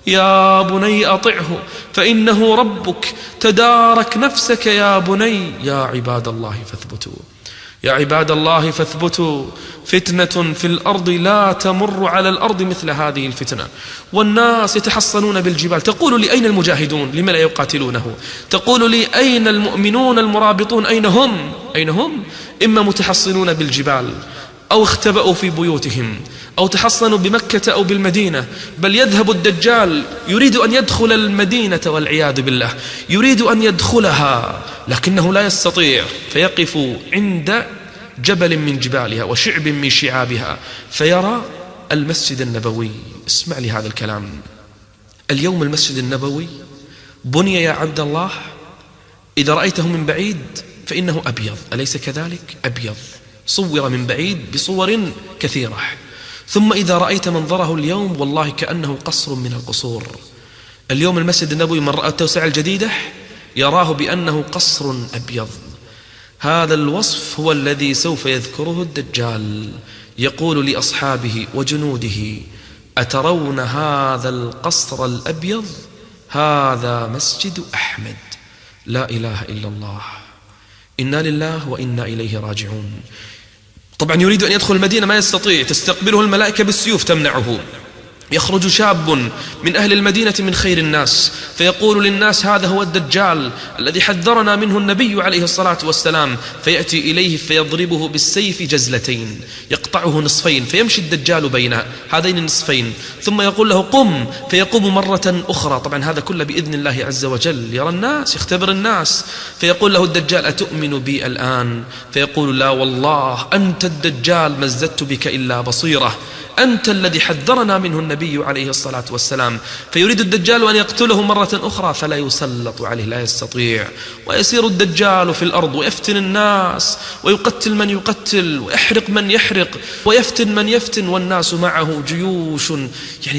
يا بني أطعه فإنه ربك، تدارك نفسك يا بني. يا عباد الله فاثبتوا، فتنة في الأرض لا تمر على الأرض مثل هذه الفتنة، والناس يتحصنون بالجبال. تقول لي أين المجاهدون؟ لما لا يقاتلونه؟ تقول لي أين المؤمنون المرابطون؟ أين هم؟ إما متحصنون بالجبال، أو اختبأوا في بيوتهم، أو تحصنوا بمكة أو بالمدينة. بل يذهب الدجال يريد أن يدخل المدينة والعياذ بالله، يريد أن يدخلها لكنه لا يستطيع، فيقف عند جبل من جبالها وشعب من شعابها فيرى المسجد النبوي. اسمع لي هذا الكلام. اليوم المسجد النبوي بني يا عبد الله، إذا رأيته من بعيد فإنه أبيض، أليس كذلك؟ أبيض، صور من بعيد بصور كثيرة. ثم إذا رأيت منظره اليوم والله كأنه قصر من القصور. اليوم المسجد النبوي من رأى التوسعة الجديدة يراه بأنه قصر أبيض. هذا الوصف هو الذي سوف يذكره الدجال، يقول لأصحابه وجنوده أترون هذا القصر الأبيض؟ هذا مسجد أحمد. لا إله إلا الله، إنا لله وإنا إليه راجعون. طبعا يريد أن يدخل المدينة ما يستطيع، تستقبله الملائكة بالسيوف تمنعه. يخرج شاب من أهل المدينة من خير الناس فيقول للناس هذا هو الدجال الذي حذرنا منه النبي عليه الصلاة والسلام، فيأتي إليه فيضربه بالسيف جزلتين، يقطعه نصفين، فيمشي الدجال بين هذين النصفين، ثم يقول له قم، فيقوم مرة أخرى. طبعا هذا كله بإذن الله عز وجل، يرى الناس، يختبر الناس. فيقول له الدجال أتؤمن بي الآن؟ فيقول لا والله أنت الدجال، ما ازددت بك إلا بصيرة، أنت الذي حذرنا منه النبي عليه الصلاة والسلام. فيريد الدجال أن يقتله مرة أخرى فلا يسلط عليه، لا يستطيع. ويسير الدجال في الأرض ويفتن الناس ويقتل من يقتل ويحرق من يحرق ويفتن من يفتن، والناس معه جيوش.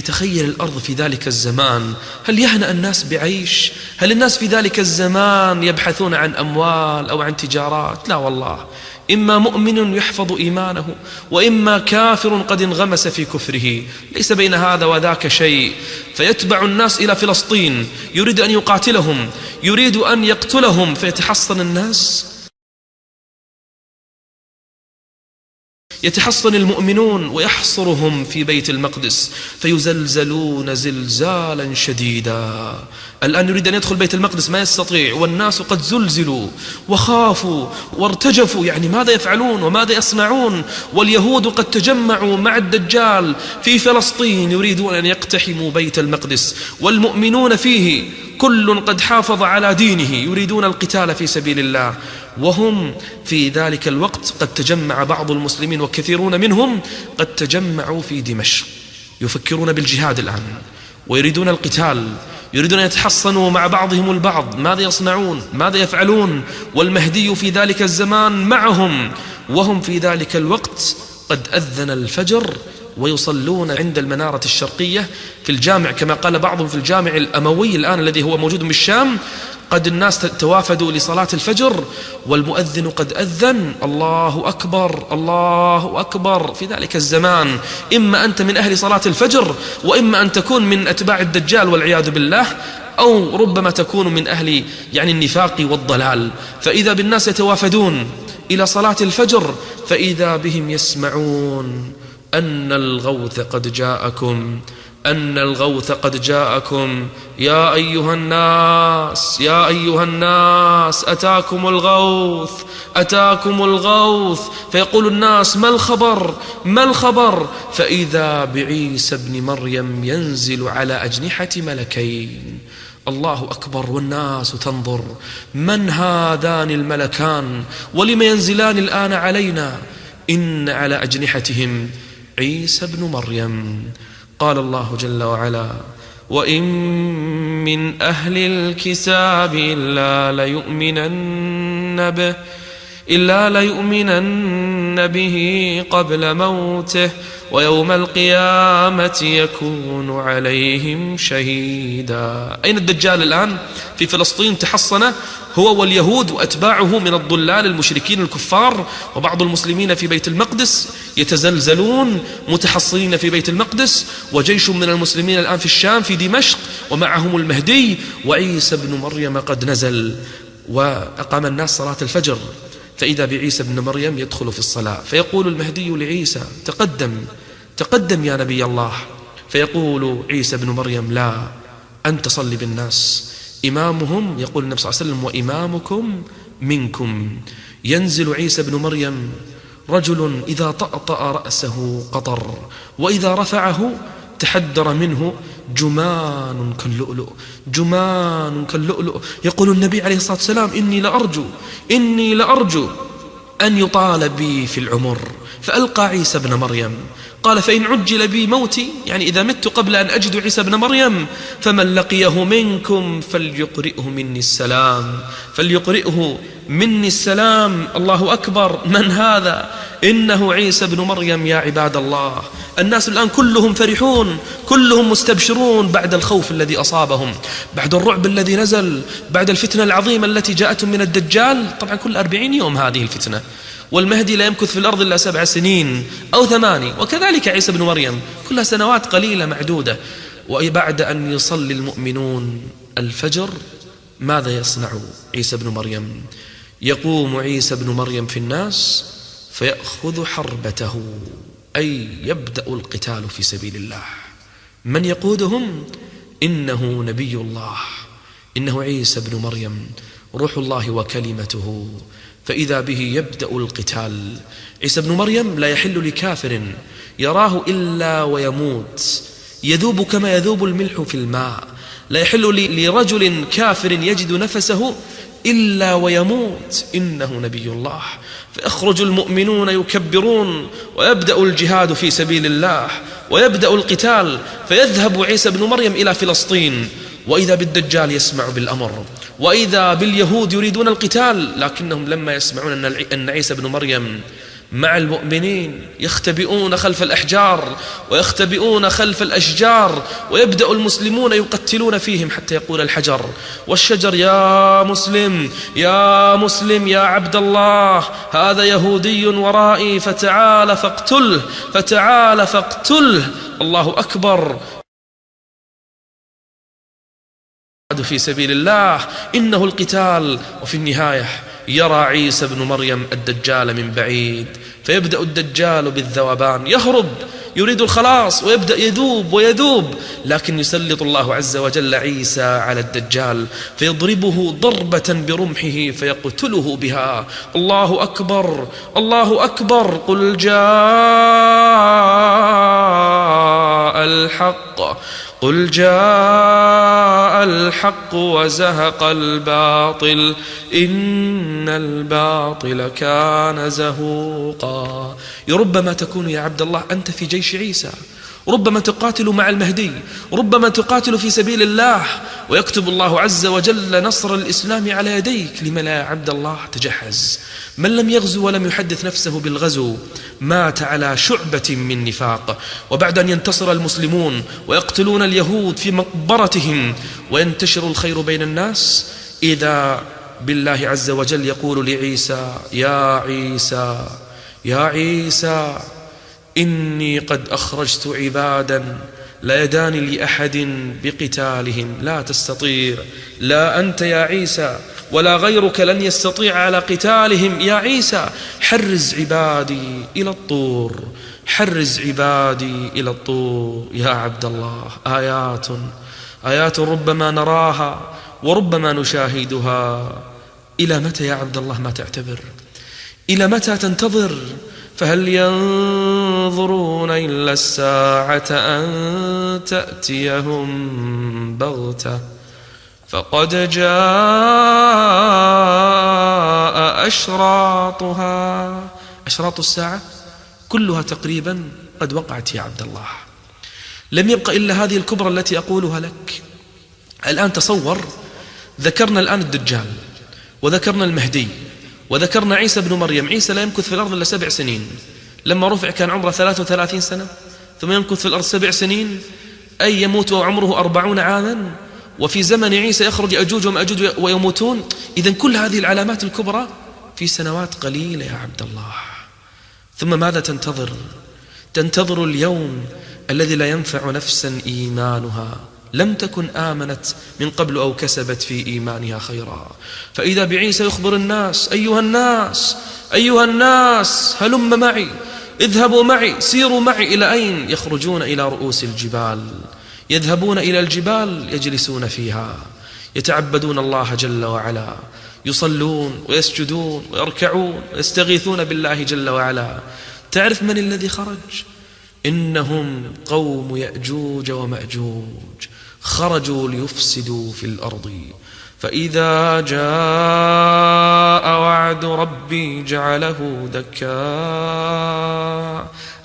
تخيل الأرض في ذلك الزمان، هل يهنأ الناس بعيش؟ هل الناس في ذلك الزمان يبحثون عن أموال أو عن تجارات؟ لا والله، إما مؤمن يحفظ إيمانه، وإما كافر قد انغمس في كفره، ليس بين هذا وذاك شيء. فيتبع الناس إلى فلسطين، يريد أن يقاتلهم، يريد أن يقتلهم، فيتحصن الناس، يتحصن المؤمنون ويحصرهم في بيت المقدس، فيزلزلون زلزالا شديدا. الآن يريد أن يدخل بيت المقدس ما يستطيع، والناس قد زلزلوا وخافوا وارتجفوا، ماذا يفعلون وماذا يصنعون؟ واليهود قد تجمعوا مع الدجال في فلسطين يريدون أن يقتحموا بيت المقدس، والمؤمنون فيه كل قد حافظ على دينه يريدون القتال في سبيل الله. وهم في ذلك الوقت قد تجمع بعض المسلمين وكثيرون منهم قد تجمعوا في دمشق، يفكرون بالجهاد الآن ويريدون القتال، يريدون أن يتحصنوا مع بعضهم البعض. ماذا يصنعون؟ ماذا يفعلون؟ والمهدي في ذلك الزمان معهم، وهم في ذلك الوقت قد أذن الفجر ويصلون عند المنارة الشرقية في الجامع، كما قال بعضهم في الجامع الأموي الآن الذي هو موجود بالشام، قد الناس توافدوا لصلاة الفجر والمؤذن قد أذن، الله أكبر الله أكبر. في ذلك الزمان إما أنت من أهل صلاة الفجر، وإما أن تكون من أتباع الدجال والعياذ بالله، أو ربما تكون من أهل النفاق والضلال. فإذا بالناس يتوافدون إلى صلاة الفجر فإذا بهم يسمعون أن الغوث قد جاءكم، أن الغوث قد جاءكم، يا أيها الناس يا أيها الناس أتاكم الغوث أتاكم الغوث. فيقول الناس ما الخبر ما الخبر؟ فإذا بعيسى ابن مريم ينزل على أجنحة ملكين. الله أكبر، والناس تنظر من هذان الملكان ولم ينزلان الآن علينا؟ إن على أجنحتهم عيسى ابن مريم. قال الله جل وعلا وإن من أهل الكتاب إلا ليؤمنن به قبل موته ويوم القيامة يكون عليهم شهيدا. أين الدجال الآن؟ في فلسطين تحصن هو واليهود وأتباعه من الضلال المشركين الكفار، وبعض المسلمين في بيت المقدس يتزلزلون متحصنين في بيت المقدس، وجيش من المسلمين الآن في الشام في دمشق ومعهم المهدي، وعيسى بن مريم قد نزل وأقام الناس صلاة الفجر. فإذا بعيسى بن مريم يدخل في الصلاة، فيقول المهدي لعيسى تقدم يا نبي الله. فيقول عيسى بن مريم لا، أنت صلي بالناس، إمامهم يقول النبي صلى الله عليه وسلم وإمامكم منكم. ينزل عيسى بن مريم رجل إذا طأطأ رأسه قطر، وإذا رفعه تحدر منه جمان كاللؤلؤ يقول النبي عليه الصلاة والسلام إني لأرجو أن يطال بي في العمر. فألقى عيسى بن مريم، قال فإن عجل بي موتي، يعني إذا مت قبل أن أجد عيسى بن مريم، فمن لقيه منكم فليقرئه مني السلام. الله أكبر، من هذا؟ إنه عيسى بن مريم يا عباد الله. الناس الآن كلهم فرحون، كلهم مستبشرون بعد الخوف الذي أصابهم، بعد الرعب الذي نزل، بعد الفتنة العظيمة التي جاءتهم من الدجال. طبعا كل 40 يوم هذه الفتنة، والمهدي لا يمكث في الأرض إلا 7 سنين أو 8، وكذلك عيسى بن مريم كلها سنوات قليلة معدودة. وبعد أن يصلي المؤمنون الفجر ماذا يصنع عيسى بن مريم؟ يقوم عيسى بن مريم في الناس فيأخذ حربته، أي يبدأ القتال في سبيل الله. من يقودهم؟ إنه نبي الله، إنه عيسى بن مريم روح الله وكلمته. فإذا به يبدأ القتال. عيسى بن مريم لا يحل لكافر يراه إلا ويموت، يذوب كما يذوب الملح في الماء. لا يحل لرجل كافر يجد نفسه إلا ويموت، إنه نبي الله. فيخرج المؤمنون يكبرون، ويبدأ الجهاد في سبيل الله، ويبدأ القتال. فيذهب عيسى بن مريم إلى فلسطين، وإذا بالدجال يسمع بالأمر، وإذا باليهود يريدون القتال، لكنهم لما يسمعون أن عيسى بن مريم مع المؤمنين يختبئون خلف الأحجار ويختبئون خلف الأشجار، ويبدأ المسلمون يقتلون فيهم حتى يقول الحجر والشجر يا مسلم يا مسلم يا عبد الله، هذا يهودي ورائي فتعال فاقتله. الله أكبر. في سبيل الله إنه القتال. وفي النهاية يرى عيسى بن مريم الدجال من بعيد، فيبدأ الدجال بالذوبان، يهرب يريد الخلاص ويبدأ يذوب، لكن يسلط الله عز وجل عيسى على الدجال فيضربه ضربة برمحه فيقتله بها. الله أكبر الله أكبر. قل جاء الحق وزهق الباطل إن الباطل كان زهوقا. ربما تكون يا عبد الله أنت في جيش عيسى، ربما تقاتل مع المهدي، ربما تقاتل في سبيل الله، ويكتب الله عز وجل نصر الإسلام على يديك. لم لا يا عبد الله تجهز؟ من لم يغزو ولم يحدث نفسه بالغزو مات على شعبة من نفاق. وبعد أن ينتصر المسلمون ويقتلون اليهود في مقبرتهم وينتشر الخير بين الناس، إذا بالله عز وجل يقول لعيسى: يا عيسى يا عيسى إني قد أخرجت عبادا لا يدان لأحد بقتالهم لا تستطيع، لا أنت يا عيسى ولا غيرك لن يستطيع على قتالهم. يا عيسى حرز عبادي إلى الطور، حرز عبادي إلى الطور. يا عبد الله آيات ربما نراها وربما نشاهدها. إلى متى يا عبد الله ما تعتبر؟ إلى متى تنتظر؟ فهل ينظرون إلا الساعة أن تأتيهم بغتة فقد جاء أشراطها. أشراط الساعة كلها تقريبا قد وقعت يا عبد الله، لم يبق إلا هذه الكبرى التي أقولها لك. الآن تصور، ذكرنا الآن الدجال، وذكرنا المهدي، وذكرنا عيسى بن مريم. عيسى لا يمكث في الأرض إلا 7 سنين، لما رفع كان عمره 33 سنة، ثم يمكث في الأرض 7 سنين، أي يموت وعمره 40 عاما، وفي زمن عيسى يخرج يأجوج ومأجوج ويموتون. إذن كل هذه العلامات الكبرى في سنوات قليلة يا عبد الله. ثم ماذا تنتظر؟ تنتظر اليوم الذي لا ينفع نفسا إيمانها لم تكن آمنت من قبل أو كسبت في إيمانها خيرا. فإذا بعيسى يخبر الناس: أيها الناس هلم معي، اذهبوا معي، سيروا معي. إلى أين يخرجون؟ إلى رؤوس الجبال، يذهبون إلى الجبال يجلسون فيها، يتعبدون الله جل وعلا، يصلون ويسجدون ويركعون ويستغيثون بالله جل وعلا. تعرف من الذي خرج؟ إنهم قوم يأجوج ومأجوج، خرجوا ليفسدوا في الأرض. فإذا جاء وعد ربي جعله دكاء.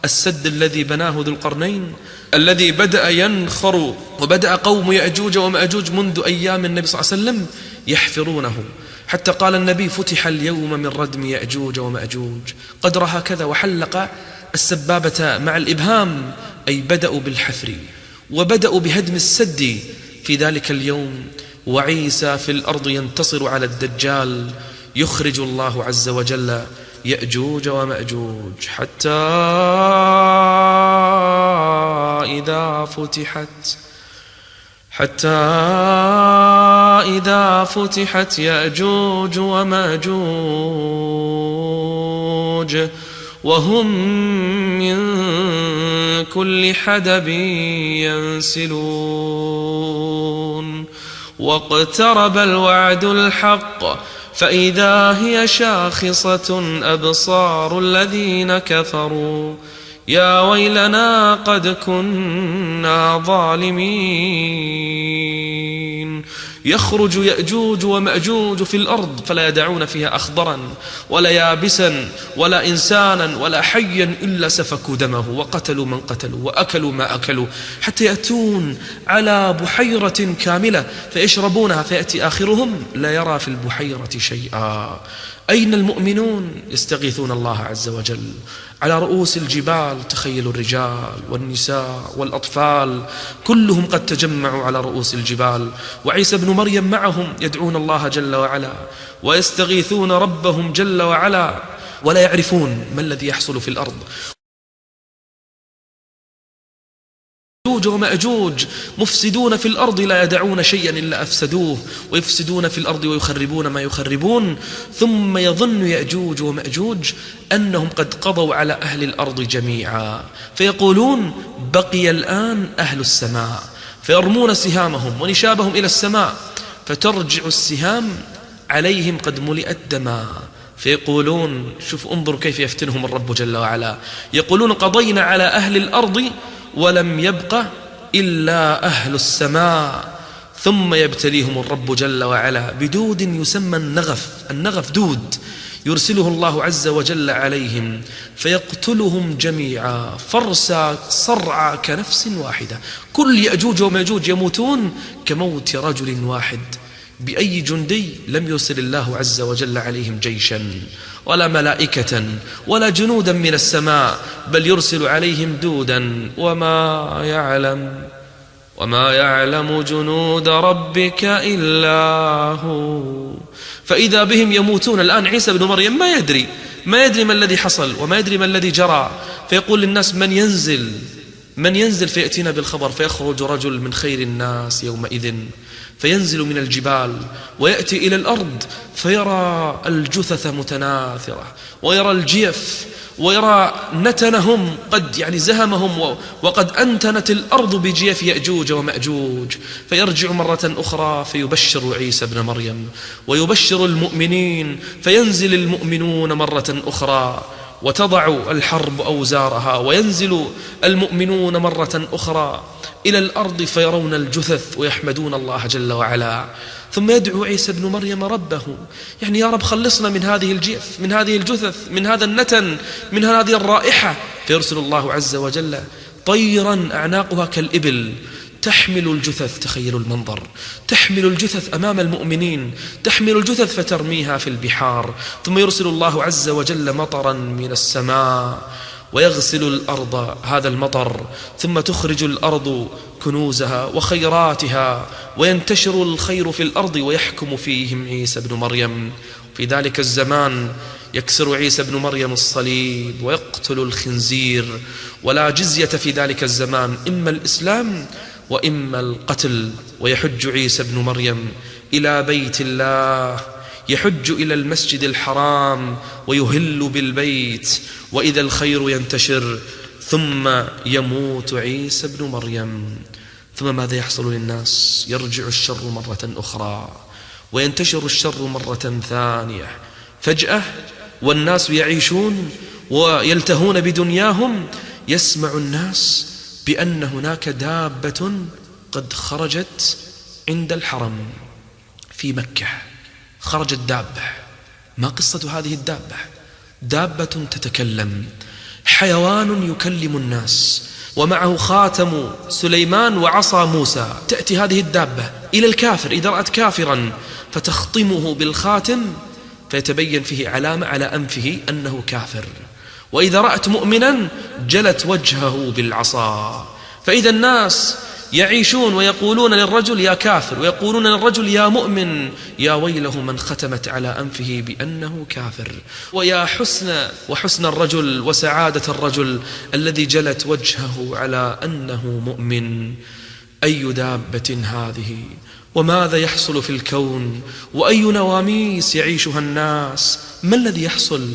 السد الذي بناه ذو القرنين، الذي بدأ ينخر، وبدأ قوم يأجوج ومأجوج منذ أيام النبي صلى الله عليه وسلم يحفرونه، حتى قال النبي: فتح اليوم من ردم يأجوج ومأجوج. قدرها كذا، وحلق السبابة مع الإبهام، أي بدأوا بالحفر وبدأوا بهدم السد في ذلك اليوم. وعيسى في الأرض ينتصر على الدجال، يخرج الله عز وجل يأجوج ومأجوج، حتى إذا فتحت يأجوج ومأجوج وهم من كل حدب ينسلون، واقترب الوعد الحق فإذا هي شاخصة أبصار الذين كفروا يا ويلنا قد كنا ظالمين. يخرج يأجوج ومأجوج في الأرض فلا يدعون فيها أخضرا ولا يابسا ولا إنسانا ولا حيا إلا سفكوا دمه وقتلوا من قتلوا وأكلوا ما أكلوا، حتى يأتون على بحيرة كاملة فيشربونها، فيأتي آخرهم لا يرى في البحيرة شيئا. أين المؤمنون؟ يستغيثون الله عز وجل. على رؤوس الجبال تخيلوا الرجال والنساء والأطفال كلهم قد تجمعوا على رؤوس الجبال، وعيسى بن مريم معهم يدعون الله جل وعلا ويستغيثون ربهم جل وعلا، ولا يعرفون ما الذي يحصل في الأرض. يأجوج ومأجوج مفسدون في الأرض لا يدعون شيئا إلا أفسدوه، ويفسدون في الأرض ويخربون ما يخربون. ثم يظن يأجوج ومأجوج أنهم قد قضوا على أهل الأرض جميعا، فيقولون بقي الآن أهل السماء، فيرمون سهامهم ونشابهم إلى السماء، فترجع السهام عليهم قد ملئت دما، فيقولون شوف انظروا كيف يفتنهم الرب جل وعلا، يقولون قضينا على أهل الأرض ولم يبق إلا أهل السماء. ثم يبتليهم الرب جل وعلا بدود يسمى النغف. النغف دود يرسله الله عز وجل عليهم فيقتلهم جميعا فرسا صرعى كنفس واحدة. كل يأجوج وماجوج يموتون كموت رجل واحد. بأي جندي لم يرسل الله عز وجل عليهم جيشا ولا ملائكة ولا جنودا من السماء، بل يرسل عليهم دودا وما يعلم جنود ربك إلا هو. فإذا بهم يموتون. الآن عيسى بن مريم ما يدري ما الذي حصل وما يدري ما الذي جرى، فيقول للناس من ينزل فيأتينا بالخبر، فيخرج رجل من خير الناس يومئذ فينزل من الجبال ويأتي إلى الأرض فيرى الجثث متناثرة ويرى الجيف ويرى نتنهم قد زهمهم وقد أنتنت الأرض بجيف يأجوج ومأجوج. فيرجع مرة أخرى فيبشر عيسى بن مريم ويبشر المؤمنين، فينزل المؤمنون مرة أخرى وتضع الحرب أوزارها، وينزل المؤمنون مرة أخرى إلى الأرض فيرون الجثث ويحمدون الله جل وعلا. ثم يدعو عيسى بن مريم ربه، يا رب خلصنا من هذه الجيف، من هذه الجثث، من هذا النتن، من هذه الرائحة. فيرسل الله عز وجل طيرا أعناقها كالإبل تحمل الجثث. تخيلوا المنظر، تحمل الجثث أمام المؤمنين، تحمل الجثث فترميها في البحار. ثم يرسل الله عز وجل مطرا من السماء ويغسل الأرض هذا المطر، ثم تخرج الأرض كنوزها وخيراتها وينتشر الخير في الأرض ويحكم فيهم عيسى بن مريم. في ذلك الزمان يكسر عيسى بن مريم الصليب ويقتل الخنزير، ولا جزية في ذلك الزمان، إما الإسلام وإما القتل. ويحج عيسى بن مريم إلى بيت الله، يحج إلى المسجد الحرام ويهل بالبيت، وإذا الخير ينتشر ثم يموت عيسى بن مريم. ثم ماذا يحصل للناس؟ يرجع الشر مرة أخرى وينتشر الشر مرة ثانية فجأة، والناس يعيشون ويلتهون بدنياهم. يسمع الناس بأن هناك دابة قد خرجت عند الحرم في مكة. خرجت دابة. ما قصة هذه الدابة؟ دابة تتكلم، حيوان يكلم الناس، ومعه خاتم سليمان وعصا موسى. تأتي هذه الدابة إلى الكافر إذا رأت كافرا فتخطمه بالخاتم فيتبين فيه علامة على أنفه أنه كافر، وإذا رأت مؤمنا جلت وجهه بالعصا. فإذا الناس يعيشون ويقولون للرجل يا كافر، ويقولون للرجل يا مؤمن. يا ويله من ختمت على أنفه بأنه كافر. ويا حسن الرجل وسعادة الرجل الذي جلت وجهه على أنه مؤمن. أي دابة هذه؟ وماذا يحصل في الكون؟ وأي نواميس يعيشها الناس؟ ما الذي يحصل؟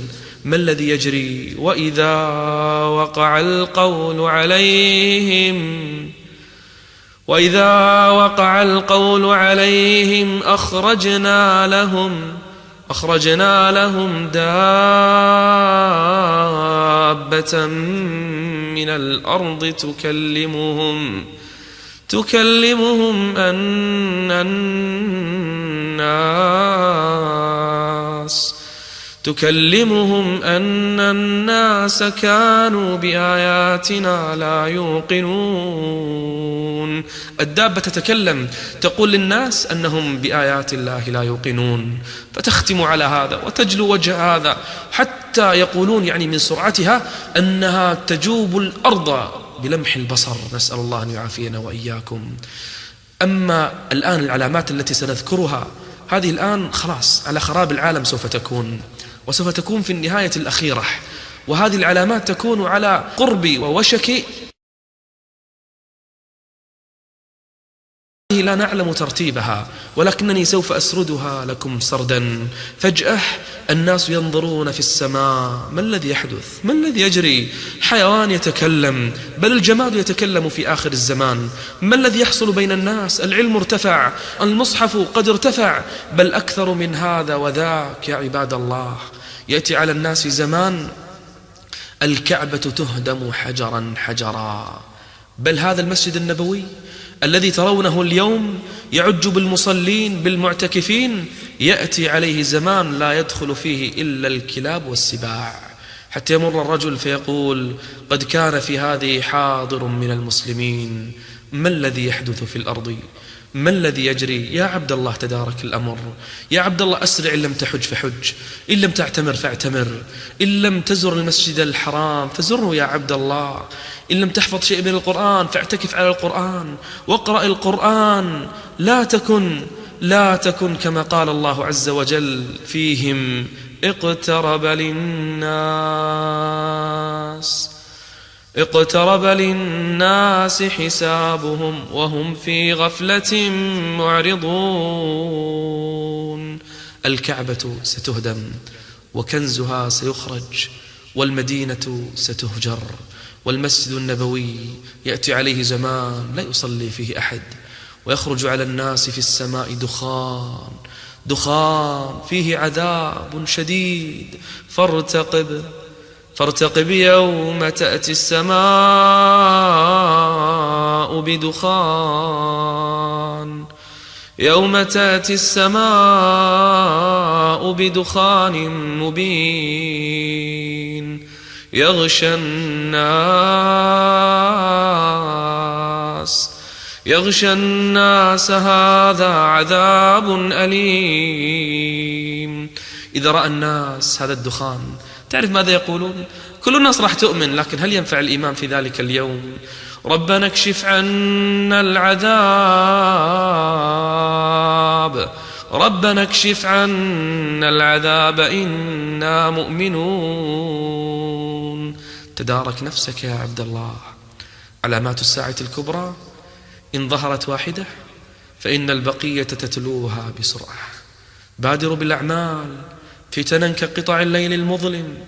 ما الذي يجري؟ وإذا وقع القول عليهم أخرجنا لهم دابة من الأرض تكلمهم أن الناس كانوا بآياتنا لا يوقنون. الدابة تتكلم، تقول للناس أنهم بآيات الله لا يوقنون، فتختم على هذا وتجلو وجه هذا، حتى يقولون من سرعتها أنها تجوب الأرض بلمح البصر. نسأل الله أن يعافينا وإياكم. أما الآن العلامات التي سنذكرها هذه الآن خلاص على خراب العالم سوف تكون في النهاية الأخيرة، وهذه العلامات تكون على قرب ووشك لا نعلم ترتيبها، ولكنني سوف أسردها لكم سردا. فجأة الناس ينظرون في السماء، ما الذي يحدث؟ ما الذي يجري؟ حيوان يتكلم، بل الجماد يتكلم في آخر الزمان. ما الذي يحصل بين الناس؟ العلم ارتفع، المصحف قد ارتفع، بل أكثر من هذا وذاك. يا عباد الله، يأتي على الناس زمان الكعبة تهدم حجرا حجرا، بل هذا المسجد النبوي الذي ترونه اليوم يعج بالمصلين بالمعتكفين، يأتي عليه زمان لا يدخل فيه إلا الكلاب والسباع، حتى يمر الرجل فيقول قد كان في هذه حاضر من المسلمين، ما الذي يحدث في الأرض؟ ما الذي يجري؟ يا عبد الله تدارك الأمر، يا عبد الله أسرع، إن لم تحج فحج، إن لم تعتمر فاعتمر، إن لم تزر المسجد الحرام فزره يا عبد الله، إن لم تحفظ شيء من القرآن فاعتكف على القرآن واقرأ القرآن. لا تكن كما قال الله عز وجل فيهم اقترب للناس حسابهم وهم في غفلة معرضون. الكعبة ستهدم وكنزها سيخرج والمدينة ستهجر والمسجد النبوي يأتي عليه زمان لا يصلي فيه أحد، ويخرج على الناس في السماء دخان فيه عذاب شديد. فارتقب يوم تأتي السماء بدخان مبين يغشى الناس هذا عذاب أليم. إذا رأى الناس هذا الدخان تعرف ماذا يقولون؟ كل الناس راح تؤمن، لكن هل ينفع الإيمان في ذلك اليوم؟ ربنا اكشف عنا العذاب إنا مؤمنون. تدارك نفسك يا عبد الله. علامات الساعة الكبرى إن ظهرت واحدة فإن البقية تتلوها بسرعة. بادروا بالأعمال فتنا كقطع الليل المظلم،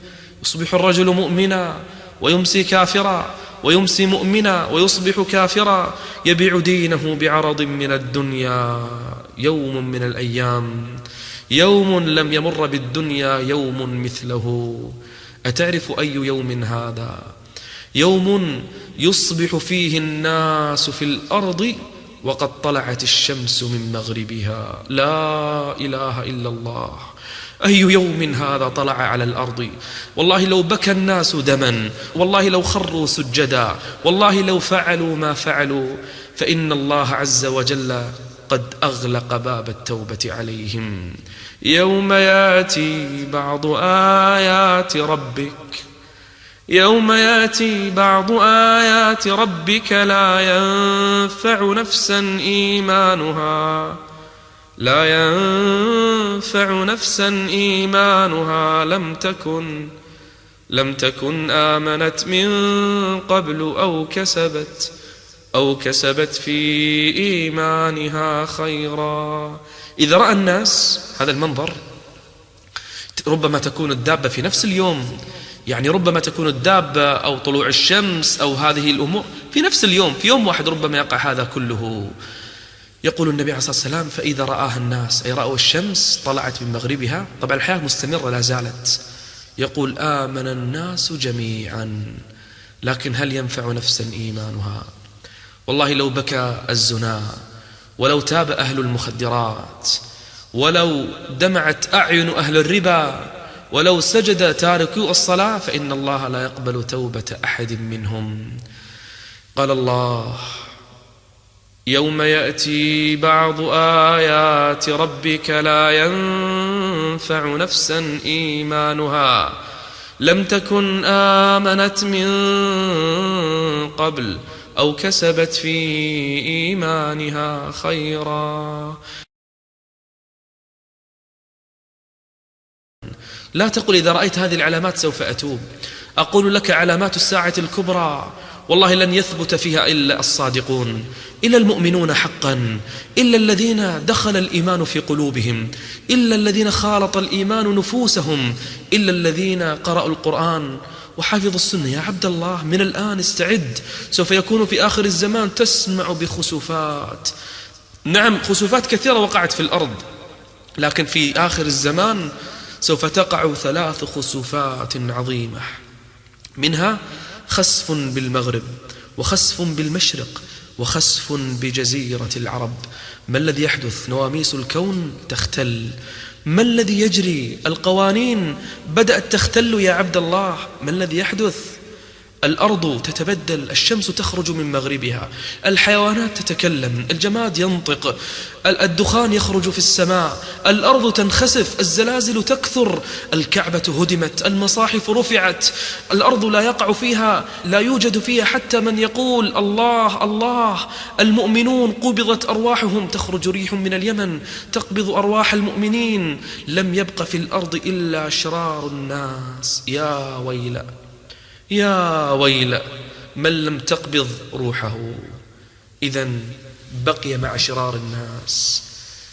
يصبح الرجل مؤمنا ويمسي كافرا، ويمسي مؤمنا ويصبح كافرا، يبيع دينه بعرض من الدنيا. يوم من الأيام، يوم لم يمر بالدنيا يوم مثله. أتعرف أي يوم هذا؟ يوم يصبح فيه الناس في الأرض وقد طلعت الشمس من مغربها. لا إله إلا الله. أي يوم هذا طلع على الأرض؟ والله لو بكى الناس دما، والله لو خروا سجدا، والله لو فعلوا ما فعلوا، فإن الله عز وجل قد أغلق باب التوبة عليهم. يوم يأتي بعض آيات ربك لا ينفع نفسا إيمانها لم تكن آمنت من قبل أو كسبت في إيمانها خيرا. إذا رأى الناس هذا المنظر، ربما تكون الدابة في نفس اليوم، يعني ربما تكون الدابة أو طلوع الشمس أو هذه الأمور في نفس اليوم، في يوم واحد ربما يقع هذا كله. يقول النبي عليه الصلاة والسلام فإذا رآها الناس، أي رأوا الشمس طلعت من مغربها، طبعا الحياة مستمرة لا زالت، يقول آمن الناس جميعا، لكن هل ينفع نفسا إيمانها؟ والله لو بكى الزنا، ولو تاب أهل المخدرات، ولو دمعت أعين أهل الربا، ولو سجد تاركو الصلاة، فإن الله لا يقبل توبة أحد منهم. قال الله يوم يأتي بعض آيات ربك لا ينفع نفسا إيمانها لم تكن آمنت من قبل أو كسبت في إيمانها خيرا. لا تقل إذا رأيت هذه العلامات سوف أتوب. أقول لك علامات الساعة الكبرى والله لن يثبت فيها إلا الصادقون، إلا المؤمنون حقا، إلا الذين دخل الإيمان في قلوبهم، إلا الذين خالط الإيمان نفوسهم، إلا الذين قرأوا القرآن وحفظوا السنة. يا عبد الله من الآن استعد، سوف يكون في آخر الزمان تسمع بخسوفات. نعم خسوفات كثيرة وقعت في الأرض، لكن في آخر الزمان سوف تقع 3 خسوفات عظيمة، منها خسف بالمغرب، وخسف بالمشرق وخسف بجزيرة العرب. ما الذي يحدث؟ نواميس الكون تختل. ما الذي يجري؟ القوانين بدأت تختل يا عبد الله. ما الذي يحدث؟ الأرض تتبدل، الشمس تخرج من مغربها، الحيوانات تتكلم، الجماد ينطق، الدخان يخرج في السماء، الأرض تنخسف، الزلازل تكثر، الكعبة هدمت، المصاحف رفعت، الأرض لا يقع فيها، لا يوجد فيها حتى من يقول الله الله. المؤمنون قبضت أرواحهم، تخرج ريح من اليمن تقبض أرواح المؤمنين. لم يبق في الأرض إلا شرار الناس. يا ويل يا ويل من لم تقبض روحه. إذن بقي مع شرار الناس،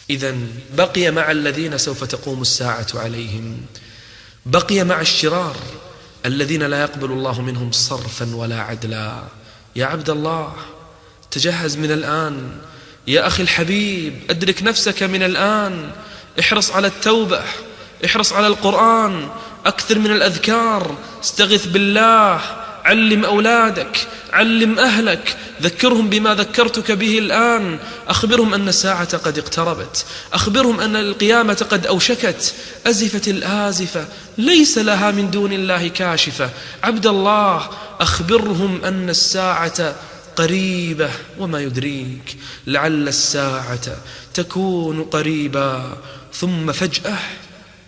إذن بقي مع الذين سوف تقوم الساعة عليهم، بقي مع الشرار الذين لا يقبل الله منهم صرفا ولا عدلا. يا عبد الله تجهز من الآن، يا أخي الحبيب أدرك نفسك من الآن. احرص على التوبة، احرص على القرآن، أكثر من الأذكار، استغث بالله، علم أولادك، علم أهلك، ذكرهم بما ذكرتك به الآن. أخبرهم أن الساعة قد اقتربت، أخبرهم أن القيامة قد أوشكت. أزفت الآزفة ليس لها من دون الله كاشفة. عبد الله أخبرهم أن الساعة قريبة، وما يدريك لعل الساعة تكون قريبا. ثم فجأة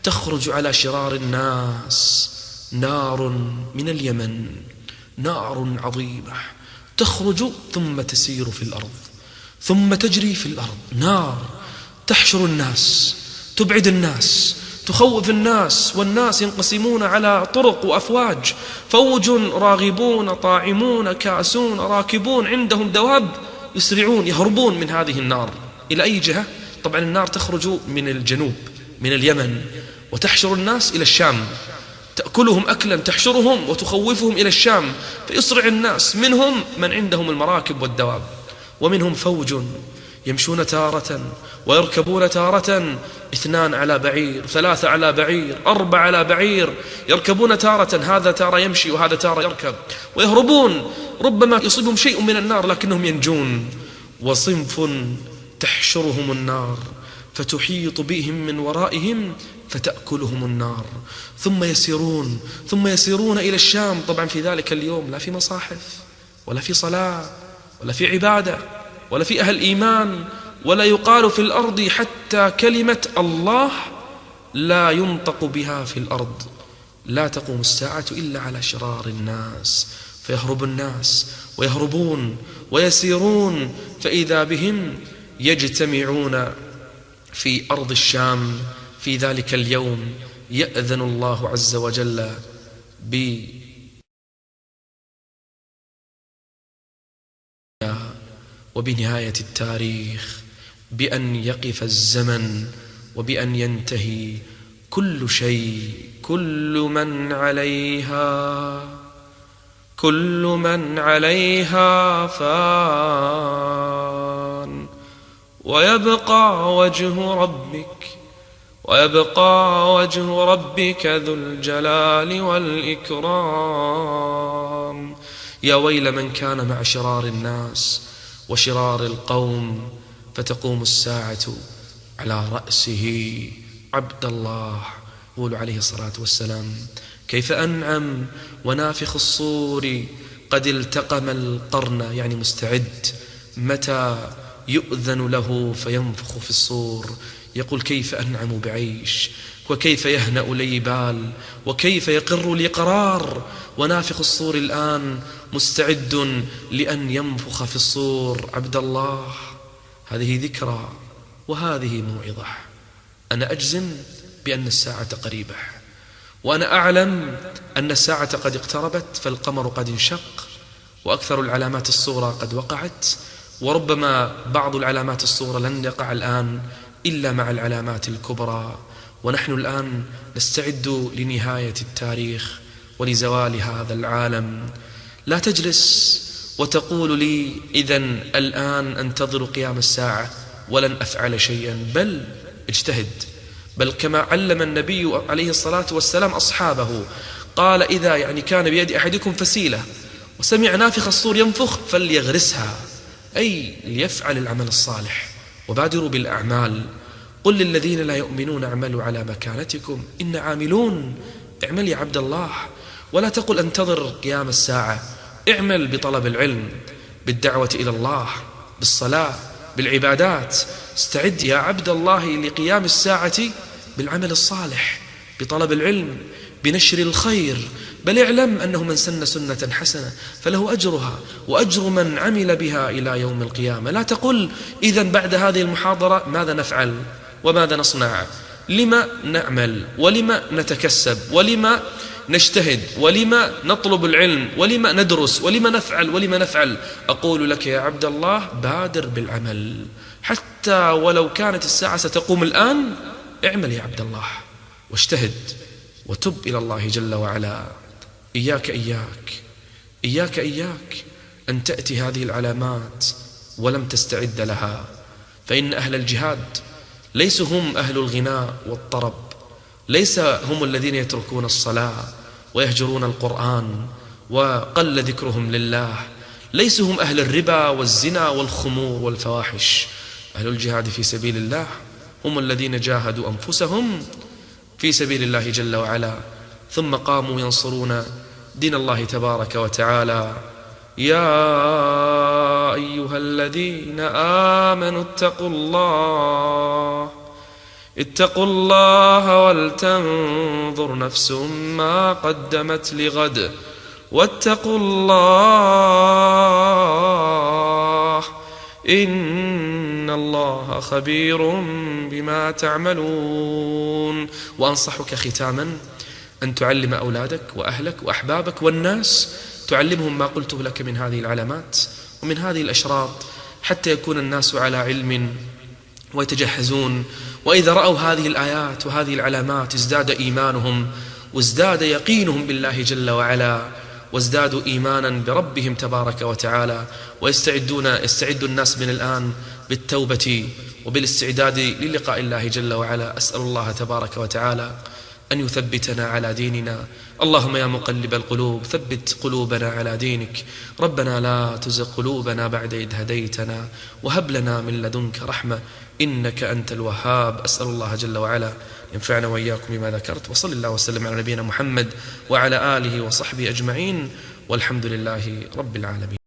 تخرج على شرار الناس نار من اليمن، نار عظيمة تخرج ثم تسير في الأرض ثم تجري في الأرض. نار تحشر الناس، تبعد الناس، تخوف الناس، والناس ينقسمون على طرق وأفواج. فوج راغبون طاعمون كاسون راكبون، عندهم دواب يسرعون يهربون من هذه النار. إلى أي جهة؟ طبعا النار تخرج من الجنوب من اليمن وتحشر الناس إلى الشام، تأكلهم أكلا، تحشرهم وتخوفهم إلى الشام، فيسرع الناس. منهم من عندهم المراكب والدواب، ومنهم فوج يمشون تارة ويركبون تارة، 2 على بعير، 3 على بعير، 4 على بعير، يركبون تارة، هذا تارة يمشي وهذا تارة يركب، ويهربون. ربما يصيبهم شيء من النار لكنهم ينجون. وصنف تحشرهم النار فتحيط بهم من ورائهم فتأكلهم النار. ثم يسيرون إلى الشام. طبعا في ذلك اليوم لا في مصاحف ولا في صلاة ولا في عبادة ولا في أهل إيمان، ولا يقال في الأرض حتى كلمة الله لا ينطق بها في الأرض. لا تقوم الساعة إلا على شرار الناس. فيهرب الناس ويهربون ويسيرون، فإذا بهم يجتمعون في أرض الشام. في ذلك اليوم يأذن الله عز وجل وبنهاية التاريخ، بأن يقف الزمن وبأن ينتهي كل شيء. كل من عليها فان، ويبقى وجه ربك ذو الجلال والإكرام. يا ويل من كان مع شرار الناس وشرار القوم، فتقوم الساعة على رأسه عبد الله. يقول عليه الصلاة والسلام: كيف أنعم ونافخ الصور قد التقم القرن، يعني مستعد متى يؤذن له فينفخ في الصور. يقول: كيف أنعم بعيش، وكيف يهنأ لي بال، وكيف يقر لي قرار. ونافخ الصور الآن مستعد لأن ينفخ في الصور. عبد الله، هذه ذكرى وهذه موعظة. أنا أجزم بأن الساعة قريبة، وأنا أعلم أن الساعة قد اقتربت، فالقمر قد انشق، وأكثر العلامات الصغرى قد وقعت، وربما بعض العلامات الصغرى لن يقع الآن إلا مع العلامات الكبرى. ونحن الآن نستعد لنهاية التاريخ ولزوال هذا العالم. لا تجلس وتقول لي إذن الآن أنتظر قيام الساعة ولن أفعل شيئا، بل اجتهد. بل كما علم النبي عليه الصلاة والسلام أصحابه، قال: إذا كان بيد أحدكم فسيلة وسمع نافخ الصور ينفخ فليغرسها، أي ليفعل العمل الصالح. وبادروا بالأعمال. قل للذين لا يؤمنون اعملوا على مكانتكم إن عاملون. اعمل يا عبد الله، ولا تقل انتظر قيام الساعة. اعمل بطلب العلم، بالدعوة إلى الله، بالصلاة، بالعبادات. استعد يا عبد الله لقيام الساعة بالعمل الصالح، بطلب العلم، بنشر الخير. بل اعلم أنه من سن سنة حسنة فله أجرها وأجر من عمل بها إلى يوم القيامة. لا تقل إذن بعد هذه المحاضرة ماذا نفعل وماذا نصنع، لما نعمل ولما نتكسب ولما نجتهد ولما نطلب العلم ولما ندرس ولما نفعل. أقول لك يا عبد الله بادر بالعمل، حتى ولو كانت الساعة ستقوم الآن. اعمل يا عبد الله واجتهد وتب إلى الله جل وعلا. إياك أن تأتي هذه العلامات ولم تستعد لها، فإن أهل الجهاد ليسوا هم أهل الغناء والطرب، ليس هم الذين يتركون الصلاة ويهجرون القرآن وقل ذكرهم لله، ليسوا هم أهل الربا والزنا والخمور والفواحش. أهل الجهاد في سبيل الله هم الذين جاهدوا أنفسهم في سبيل الله جل وعلا، ثم قاموا ينصرون دين الله تبارك وتعالى. يا أيها الذين آمنوا اتقوا الله ولتنظر نفس ما قدمت لغد واتقوا الله إن الله خبير بما تعملون. وأنصحك ختاما أن تعلم أولادك وأهلك وأحبابك والناس، تعلمهم ما قلته لك من هذه العلامات ومن هذه الأشراط، حتى يكون الناس على علم ويتجهزون. وإذا رأوا هذه الآيات وهذه العلامات ازداد إيمانهم وازداد يقينهم بالله جل وعلا، وازدادوا إيمانا بربهم تبارك وتعالى، يستعد الناس من الآن بالتوبة وبالاستعداد للقاء الله جل وعلا. أسأل الله تبارك وتعالى أن يثبتنا على ديننا. اللهم يا مقلب القلوب ثبت قلوبنا على دينك. ربنا لا تزغ قلوبنا بعد إذ هديتنا وهب لنا من لدنك رحمة إنك أنت الوهاب. أسأل الله جل وعلا ينفعنا وإياكم بما ذكرت، وصلى الله وسلم على نبينا محمد وعلى آله وصحبه أجمعين، والحمد لله رب العالمين.